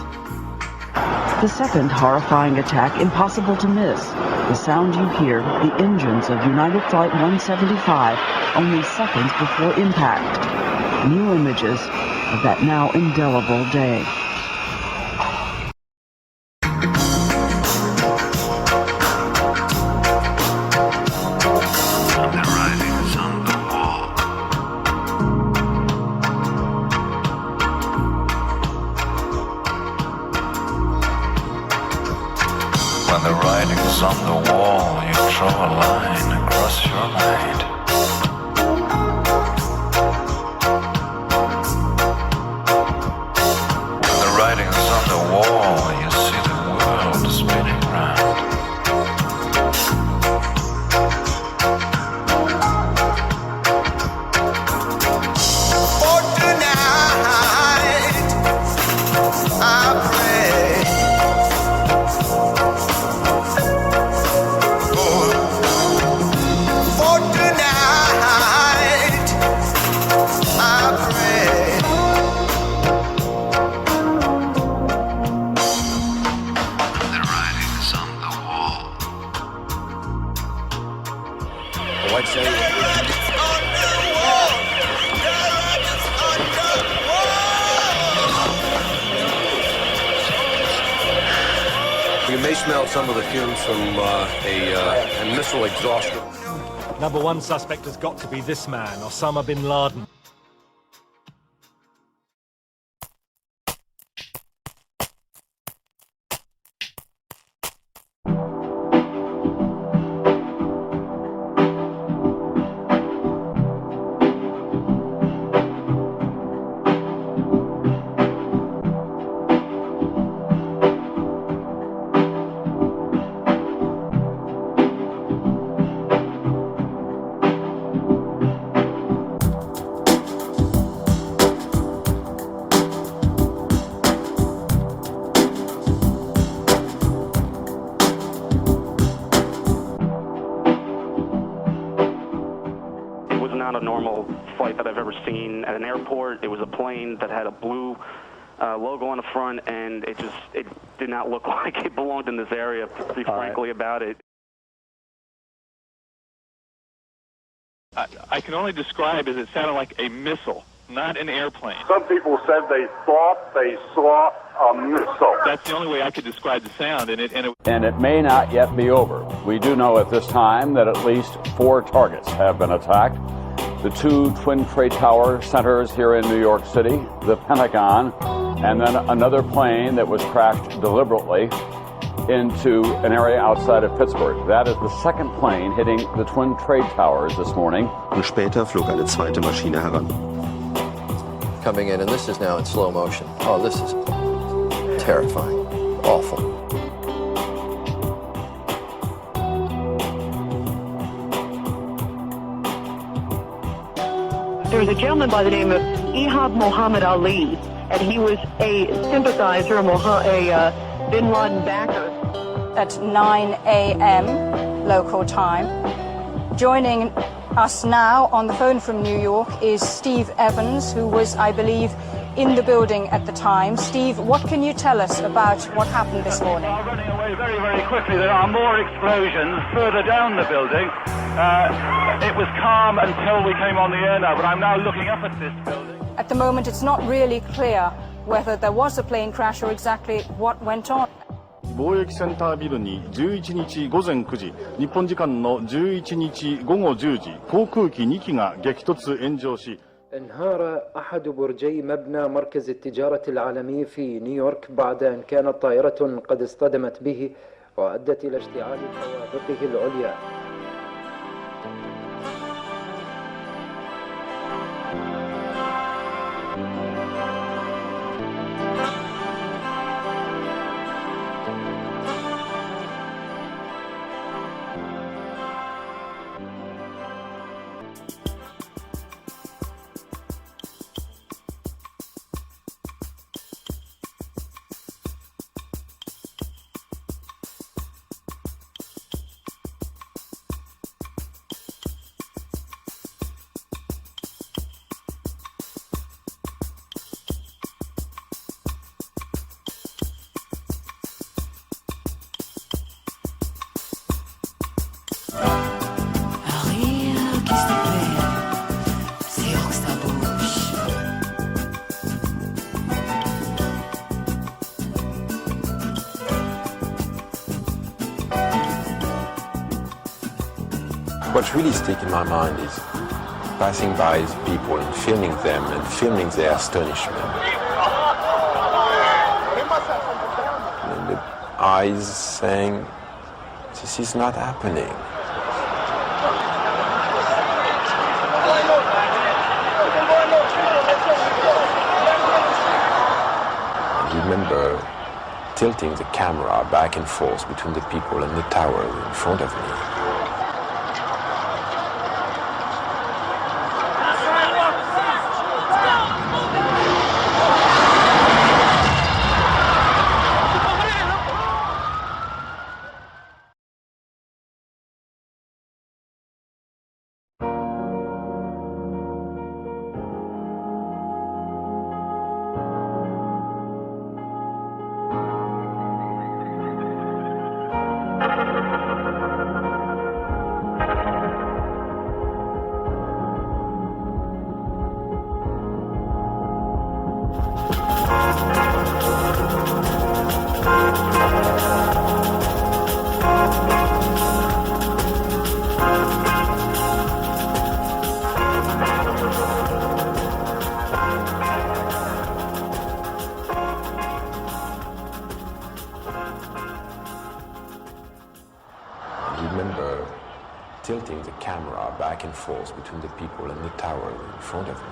The second horrifying attack, impossible to miss. The sound you hear, the engines of United Flight 175, only seconds before impact. New images of that now indelible day. When the writing's on the wall, you draw a line across your mind. When the writing's on the wall, you see the world spinning round. For tonight, I pray. For tonight, I pray. The writing's on the wall. Oh, I'd say. You may smell some of the fumes from a missile exhaust. Number one suspect has got to be this man, Osama bin Laden. flight that I've ever seen at an airport. It was a plane that had a blue logo on the front, and it did not look like it belonged in this area, to be frankly about it. I can only describe as it sounded like a missile, not an airplane. Some people said they thought they saw a missile. That's the only way I could describe the sound, and it may not yet be over. We do know at this time that at least 4 targets have been attacked. The 2 Twin Trade Tower centers here in New York City, the Pentagon, and then another plane that was crashed deliberately into an area outside of Pittsburgh. That is the second plane hitting the Twin Trade Towers this morning. Und später flog eine zweite Maschine heran. Coming in, and this is now in slow motion. Oh, this is terrifying. Awful. There was a gentleman by the name of Ihab Muhammad Ali, and he was a sympathizer, a bin Laden backer. At 9 a.m. local time. Joining us now on the phone from New York is Steve Evans, who was, I believe, in the building at the time. Steve, what can you tell us about what happened this morning? Running away very, very quickly. There are more explosions further down the building. It was calm until we came on the air now, but I'm now looking up at this building. At the moment, it's not really clear whether there was a plane crash or exactly what went on. 貿易センタービルに11日午前9時、日本時間の11日午後10時、航空機2機が激突炎上し、انهار أحد برجي مبنى مركز التجارة العالمي في نيويورك بعد أن كانت طائرة قد اصطدمت به وأدت إلى اشتعال طوابقه العليا. What's really sticking in my mind is passing by people and filming them and filming their astonishment. And the eyes saying, this is not happening. I remember tilting the camera back and forth between the people and the tower in front of me. Tilting the camera back and forth between the people and the tower in front of me.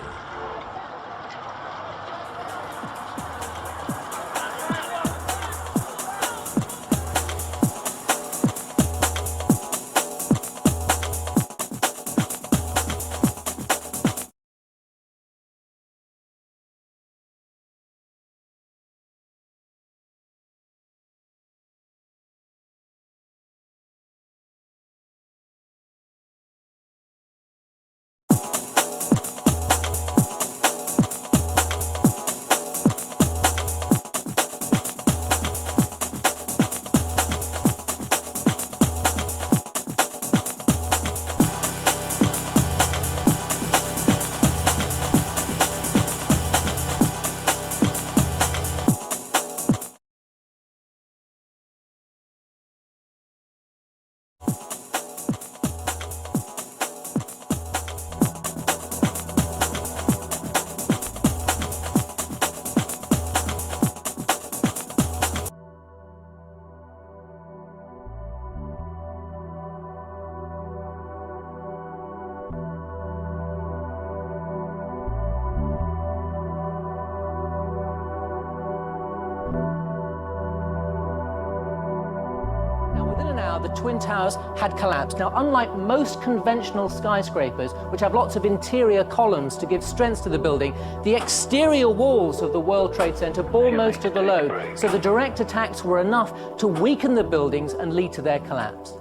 now, the Twin Towers had collapsed. Now, unlike most conventional skyscrapers, which have lots of interior columns to give strength to the building, the exterior walls of the World Trade Center bore most of the load, so the direct attacks were enough to weaken the buildings and lead to their collapse.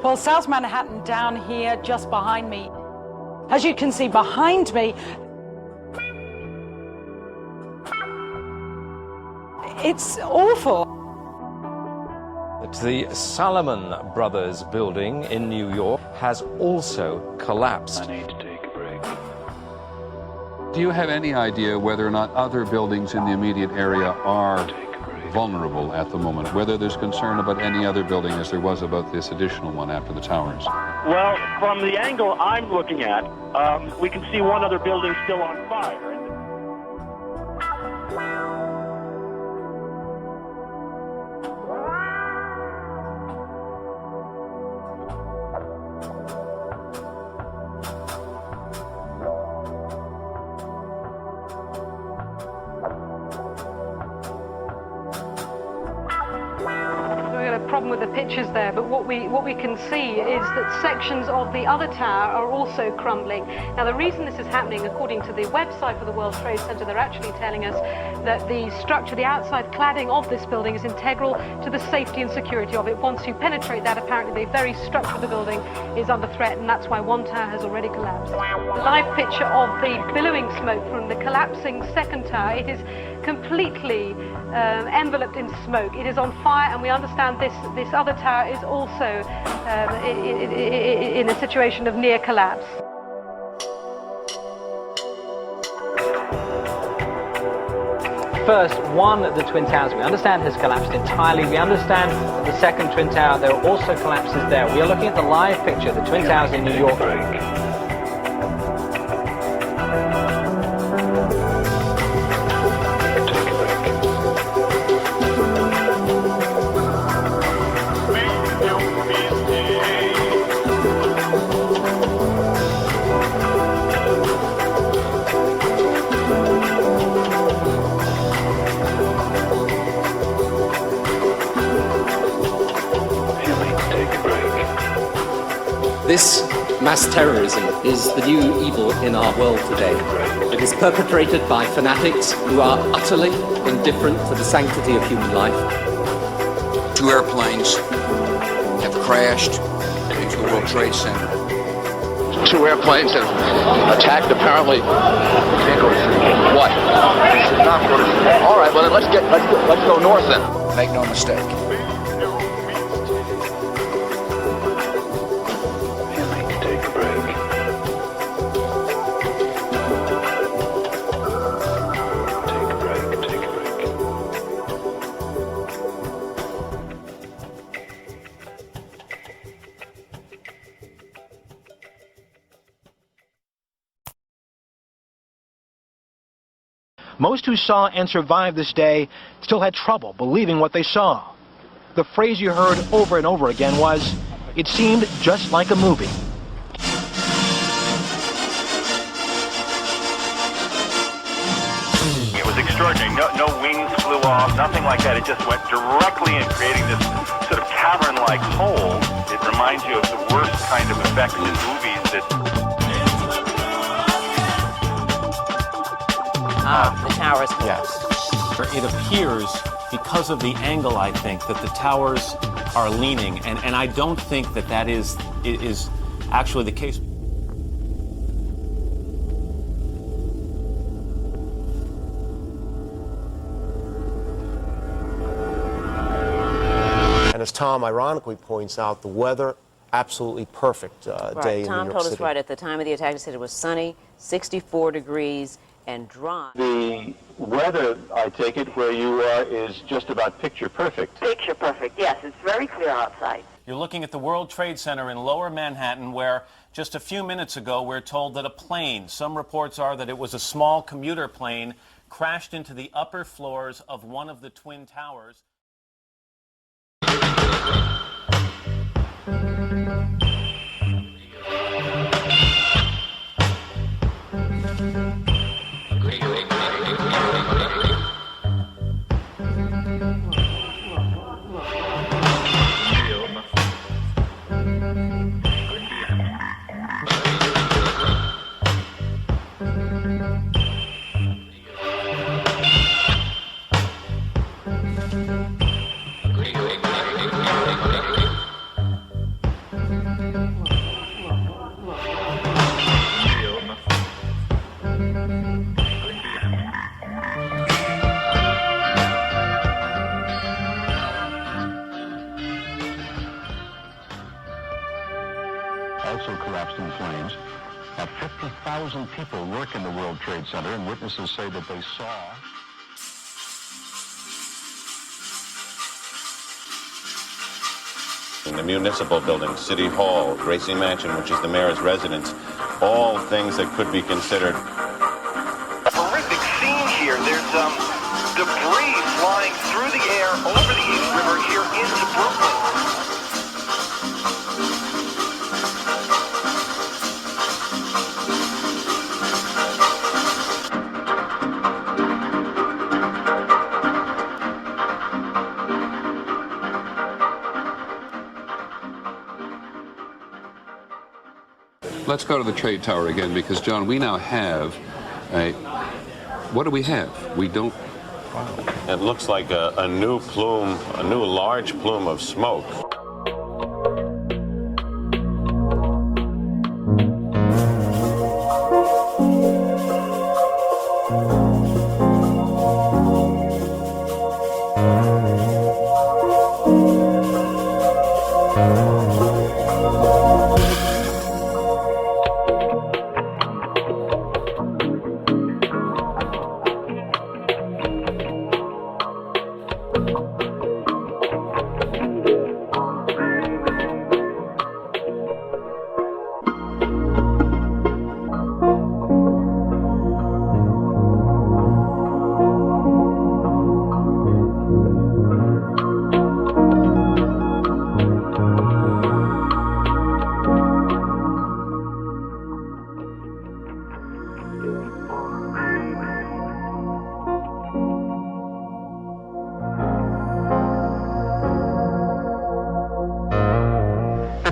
Well, South Manhattan down here just behind me. As you can see behind me, it's awful. The Salomon Brothers building in New York has also collapsed. I need to take a break. Do you have any idea whether or not other buildings in the immediate area are vulnerable at the moment? Whether there's concern about any other building as there was about this additional one after the towers? Well, from the angle I'm looking at, we can see one other building still on fire. With the pictures there, but what we can see is that sections of the other tower are also crumbling. Now, the reason this is happening, according to the website for the World Trade Center, they're actually telling us that the structure, the outside cladding of this building is integral to the safety and security of it. Once you penetrate that, apparently the very structure of the building is under threat, and that's why one tower has already collapsed. A live picture of the billowing smoke from the collapsing second tower. It is completely enveloped in smoke. It is on fire, and we understand this other tower is also in a situation of near collapse. First, one of the Twin Towers we understand has collapsed entirely. We understand that the second Twin Tower, there are also collapses there. We are looking at the live picture of the Twin Towers in New York. This mass terrorism is the new evil in our world today. It is perpetrated by fanatics who are utterly indifferent to the sanctity of human life. 2 airplanes have crashed into the World Trade Center. 2 airplanes have attacked apparently. What? All right, well then let's go north then. Make no mistake. Most who saw and survived this day still had trouble believing what they saw. The phrase you heard over and over again was, "It seemed just like a movie." It was extraordinary. No wings flew off, nothing like that. It just went directly in, creating this sort of cavern-like hole. It reminds you of the worst kind of effects in movies that... The towers collapsed. Yes. It appears, because of the angle, I think, that the towers are leaning, and I don't think that is actually the case. And as Tom ironically points out, the weather, absolutely perfect day in New York City. Tom told us right at the time of the attack, he said it was sunny, 64 degrees, and dry. The weather, I take it, where you are is just about picture perfect. Picture perfect, yes. It's very clear outside. You're looking at the World Trade Center in Lower Manhattan, where just a few minutes ago we're told that a plane, some reports are that it was a small commuter plane, crashed into the upper floors of one of the Twin Towers. 1,000 people work in the World Trade Center, and witnesses say that they saw... In the municipal building, City Hall, Gracie Mansion, which is the mayor's residence, all things that could be considered. A horrific scene here. There's debris flying through the air over the East River here into Brooklyn. Let's go to the trade tower again, because, John, we now have a... What do we have? We don't... It looks like a new plume, a new large plume of smoke.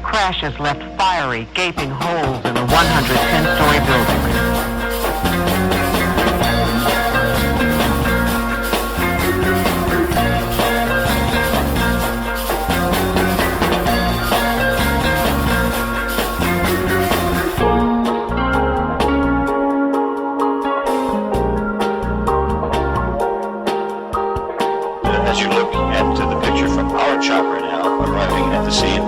Crash has left fiery, gaping holes in the 110-story building. As you look at the picture from our chopper now, arriving at the scene,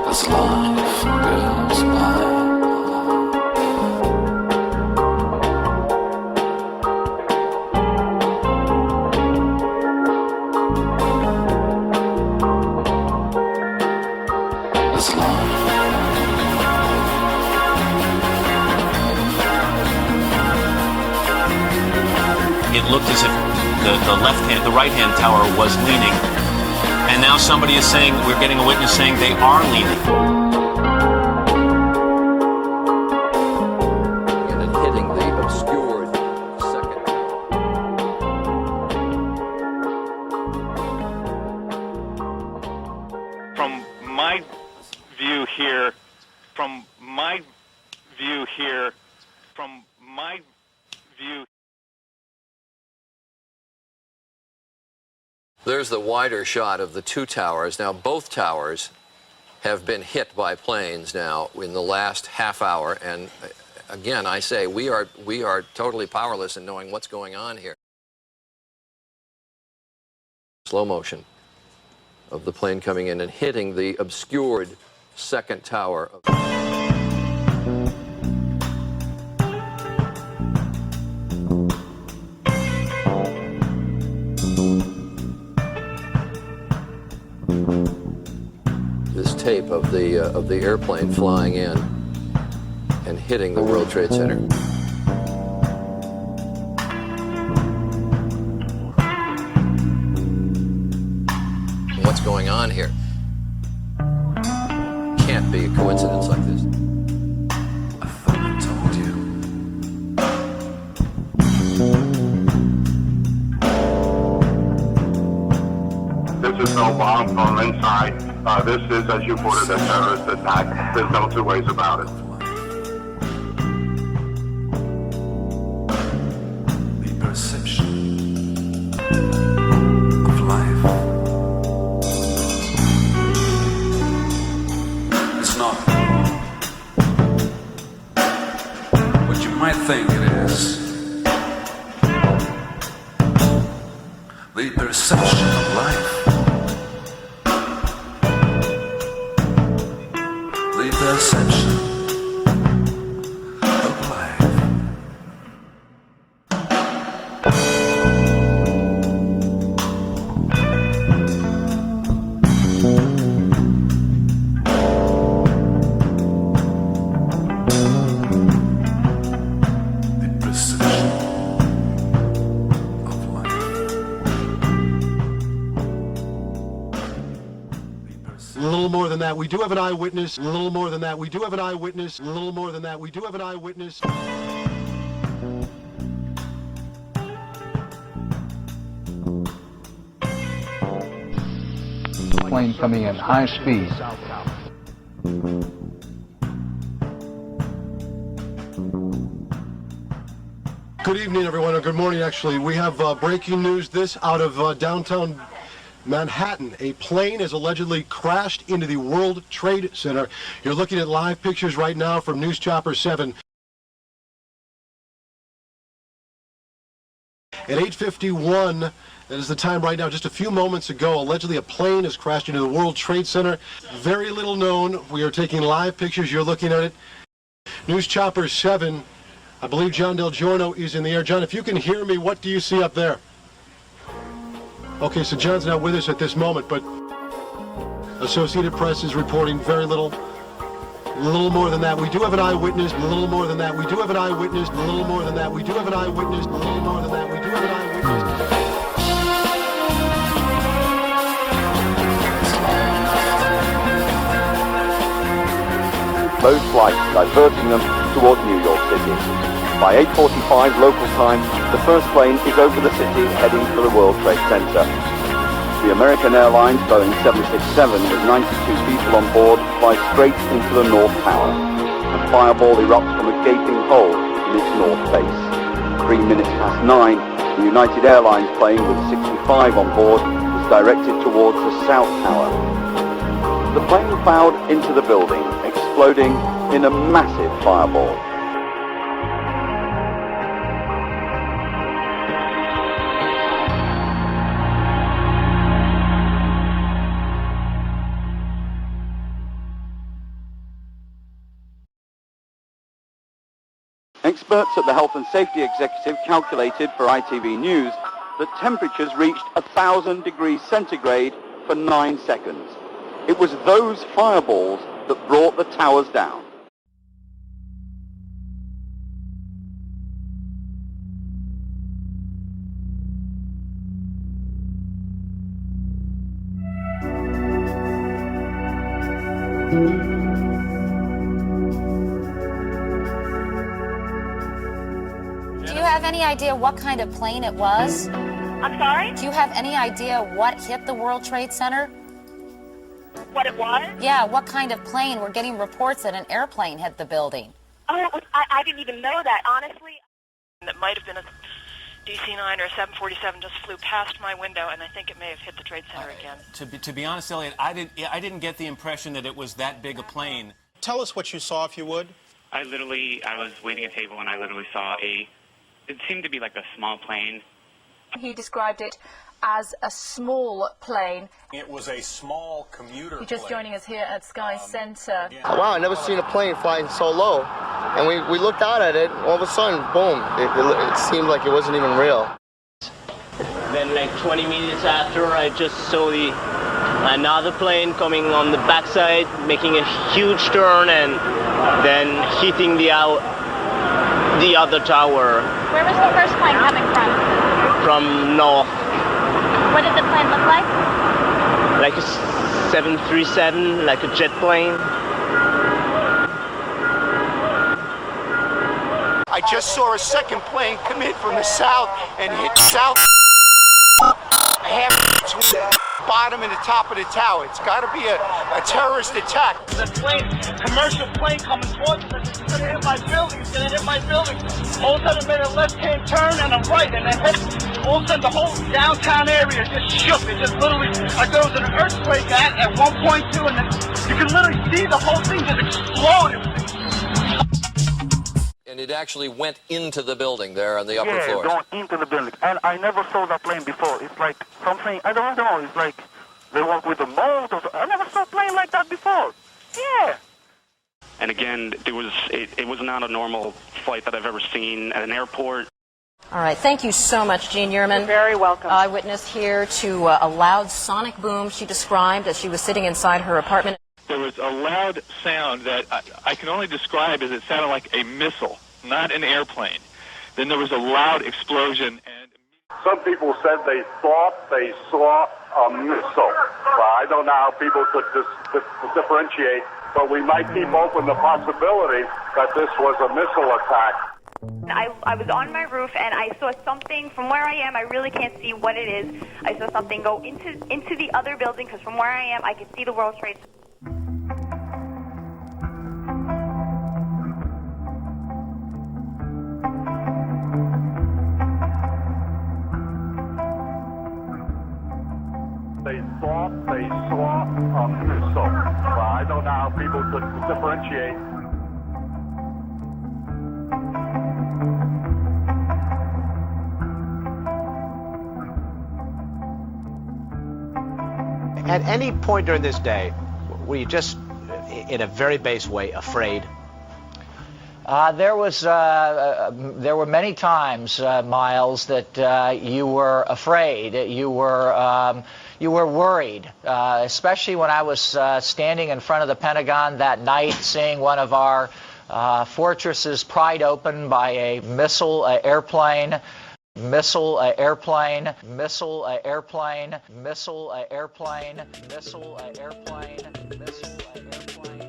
as life goes by. As life. It looked as if the right-hand tower was leaning. And now somebody is saying, we're getting a witness saying they are leaning. And then hitting the obscured second. From my view here, from my view here, from my view. There's the wider shot of the two towers. Now, both towers have been hit by planes now in the last half hour. And again, I say we are totally powerless in knowing what's going on here. Slow motion of the plane coming in and hitting the obscured second tower. This tape of the airplane flying in and hitting the World Trade Center. What's going on here? Can't be a coincidence like this. I thought I told you. This is no bomb from inside. This is, as you put it, a terrorist attack. There's no two ways about it. The perception of life is not what you might think it is. The perception of life. The perception A little more than that, we do have an eyewitness. A little more than that, we do have an eyewitness. A little more than that, we do have an eyewitness. Plane coming in high speed. Good evening, everyone, or good morning, actually. We have breaking news, this out of downtown Manhattan. A plane has allegedly crashed into the World Trade Center. You're looking at live pictures right now from News Chopper 7. At 8:51, that is the time right now, just a few moments ago, allegedly a plane has crashed into the World Trade Center. Very little known. We are taking live pictures. You're looking at it. News Chopper 7. I believe John Del Giorno is in the air. John, if you can hear me, what do you see up there? Okay, so John's not with us at this moment, but Associated Press is reporting very little. A little more than that, we do have an eyewitness. A little more than that, we do have an eyewitness. A little more than that, we do have an eyewitness. A little more than that, we do have an eyewitness. Load flights diverting them towards New York City. By 8:45 local time, the first plane is over the city heading for the World Trade Center. The American Airlines Boeing 767 with 92 people on board flies straight into the North Tower. A fireball erupts from a gaping hole in its north face. 3 minutes past 9, the United Airlines plane with 65 on board is directed towards the South Tower. The plane plowed into the building, exploding in a massive fireball. Experts at the Health and Safety Executive calculated for ITV News that temperatures reached 1,000 degrees centigrade for 9 seconds. It was those fireballs that brought the towers down. Do you have any idea what kind of plane it was? I'm sorry? Do you have any idea what hit the World Trade Center? What it was? Yeah, what kind of plane? We're getting reports that an airplane hit the building. Oh, I didn't even know that, honestly. That might have been a DC-9 or a 747 just flew past my window, and I think it may have hit the Trade Center again. To be honest, Elliot, I didn't get the impression that it was that big a plane. Tell us what you saw, if you would. I was waiting at a table, and I literally saw it seemed to be like a small plane. He described it as a small plane. It was a small commuter You're just joining us here at Sky Center. Wow, I never seen a plane flying so low. And we looked out at it, all of a sudden, boom, it seemed like it wasn't even real. Then like 20 minutes after, I just saw another plane coming on the backside, making a huge turn and then hitting the other tower. Where was the first plane coming from? From north. What did the plane look like? Like a 737, like a jet plane. I just saw a second plane come in from the south and hit south half between the bottom and the top of the tower. It's got to be a terrorist attack. The plane, commercial plane coming towards us. It's going to hit my building. It's going to hit my building. All of a sudden, it made a left-hand turn and a right, and then hit. All of a sudden, the whole downtown area just shook. It just literally, like there was an earthquake at 1.2, and then you can literally see the whole thing just explode. And it actually went into the building there on the upper floor. Yeah, going into the building. And I never saw that plane before. It's like something, I don't know, it's like they work with a mold or I never saw a plane like that before. Yeah. And again, it was not a normal flight that I've ever seen at an airport. All right, thank you so much, Jean Yerman. You're very welcome. Eyewitness here to a loud sonic boom she described as she was sitting inside her apartment. There was a loud sound that I can only describe as it sounded like a missile, not an airplane. Then there was a loud explosion. And some people said they thought they saw a missile. Well, I don't know how people could differentiate, but we might keep open the possibility that this was a missile attack. I was on my roof and I saw something from where I am. I really can't see what it is. I saw something go into the other building because from where I am, I could see the World Trade Center. They thought they saw a missile. Well, I don't know how people could differentiate. At any point during this day, were you just, in a very base way, afraid? There were many times, Miles, that you were afraid. You were worried, especially when I was standing in front of the Pentagon that night, seeing one of our fortresses pried open by a missile airplane. Missile airplane, missile airplane, missile airplane, missile airplane, missile airplane.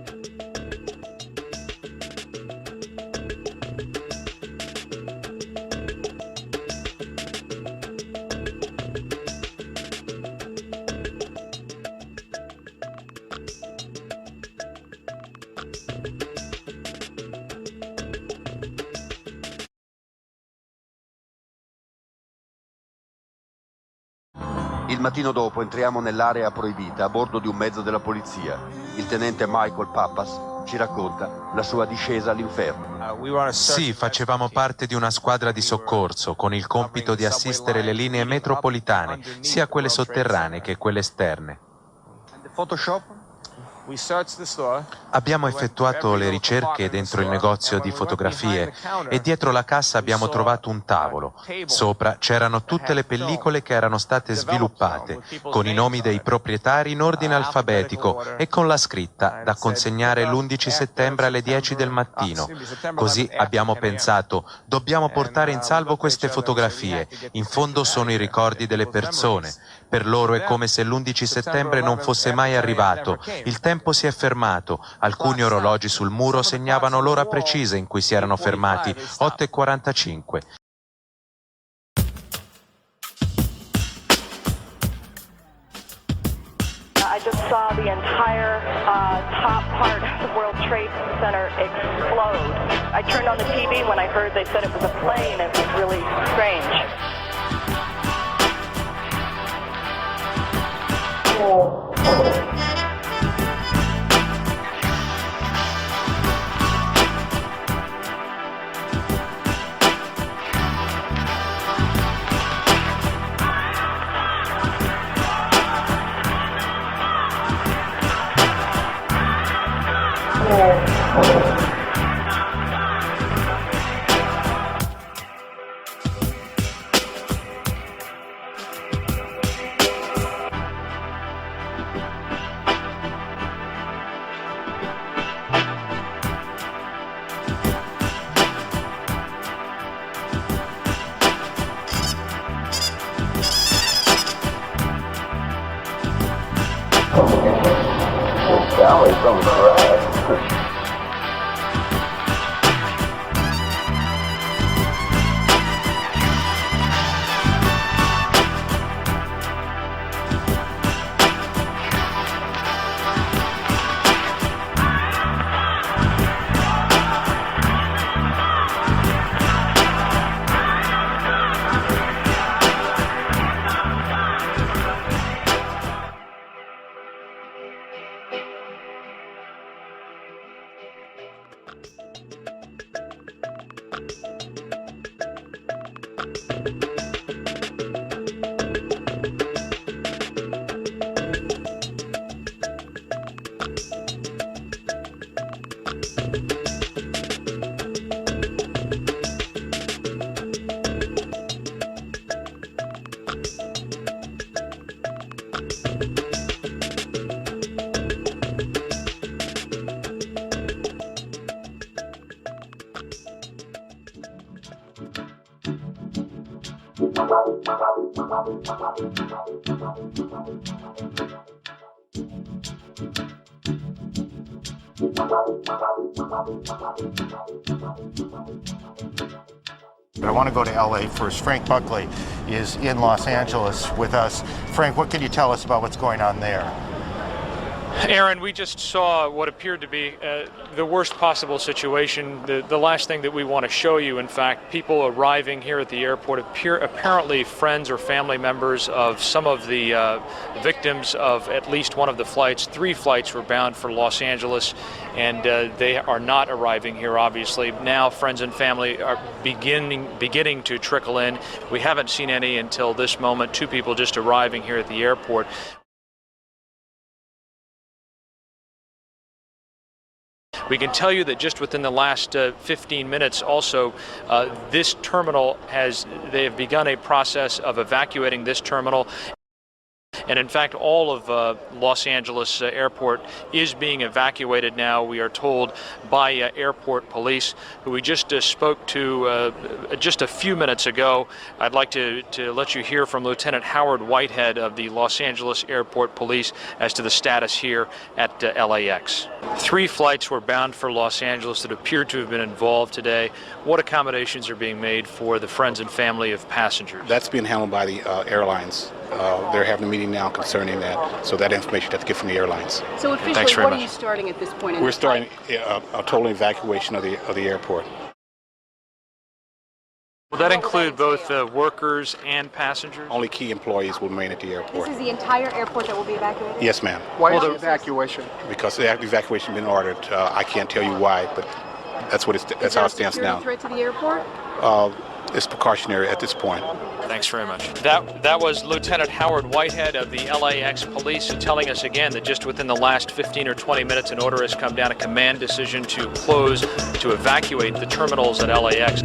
Il mattino dopo entriamo nell'area proibita a bordo di un mezzo della polizia. Il tenente Michael Pappas ci racconta la sua discesa all'inferno. Sì, facevamo parte di una squadra di soccorso con il compito di assistere le linee metropolitane, sia quelle sotterranee che quelle esterne. Abbiamo effettuato le ricerche dentro il negozio di fotografie e dietro la cassa abbiamo trovato un tavolo. Sopra c'erano tutte le pellicole che erano state sviluppate, con i nomi dei proprietari in ordine alfabetico e con la scritta da consegnare l'11 settembre alle 10 del mattino. Così abbiamo pensato, dobbiamo portare in salvo queste fotografie, in fondo sono i ricordi delle persone. Per loro è come se l'11 settembre non fosse mai arrivato. Il tempo si è fermato. Alcuni orologi sul muro segnavano l'ora precisa in cui si erano fermati, 8:45. I just saw the entire top part of the World Trade Center explode. I turned on the TV when I heard they said it was a plane. It was really strange. Valley from the crash. I want to go to LA first. Frank Buckley is in Los Angeles with us. Frank, what can you tell us about what's going on there? Aaron, we just saw what appeared to be the worst possible situation. The last thing that we want to show you, in fact, people arriving here at the airport, apparently friends or family members of some of the victims of at least one of the flights. 3 flights were bound for Los Angeles, and they are not arriving here, obviously. Now friends and family are beginning to trickle in. We haven't seen any until this moment, 2 people just arriving here at the airport. We can tell you that just within the last 15 minutes also, this terminal they have begun a process of evacuating this terminal. And in fact, all of Los Angeles Airport is being evacuated now, we are told, by airport police, who we just spoke to just a few minutes ago. I'd like to let you hear from Lieutenant Howard Whitehead of the Los Angeles Airport Police as to the status here at LAX. 3 flights were bound for Los Angeles that appear to have been involved today. What accommodations are being made for the friends and family of passengers? That's being handled by the airlines. They're having a meeting now concerning that, so that information has to get from the airlines. So officially, what are you starting at this point? We're starting a total evacuation of the airport. Will that include both workers and passengers? Only key employees will remain at the airport. This is the entire airport that will be evacuated? Yes, ma'am. Why the evacuation? Because the evacuation has been ordered. I can't tell you why, but that's how it stands now. Is there a security threat to the airport? It's precautionary at this point. Thanks very much. That was Lieutenant Howard Whitehead of the LAX Police telling us again that just within the last 15 or 20 minutes an order has come down, a command decision to evacuate the terminals at LAX.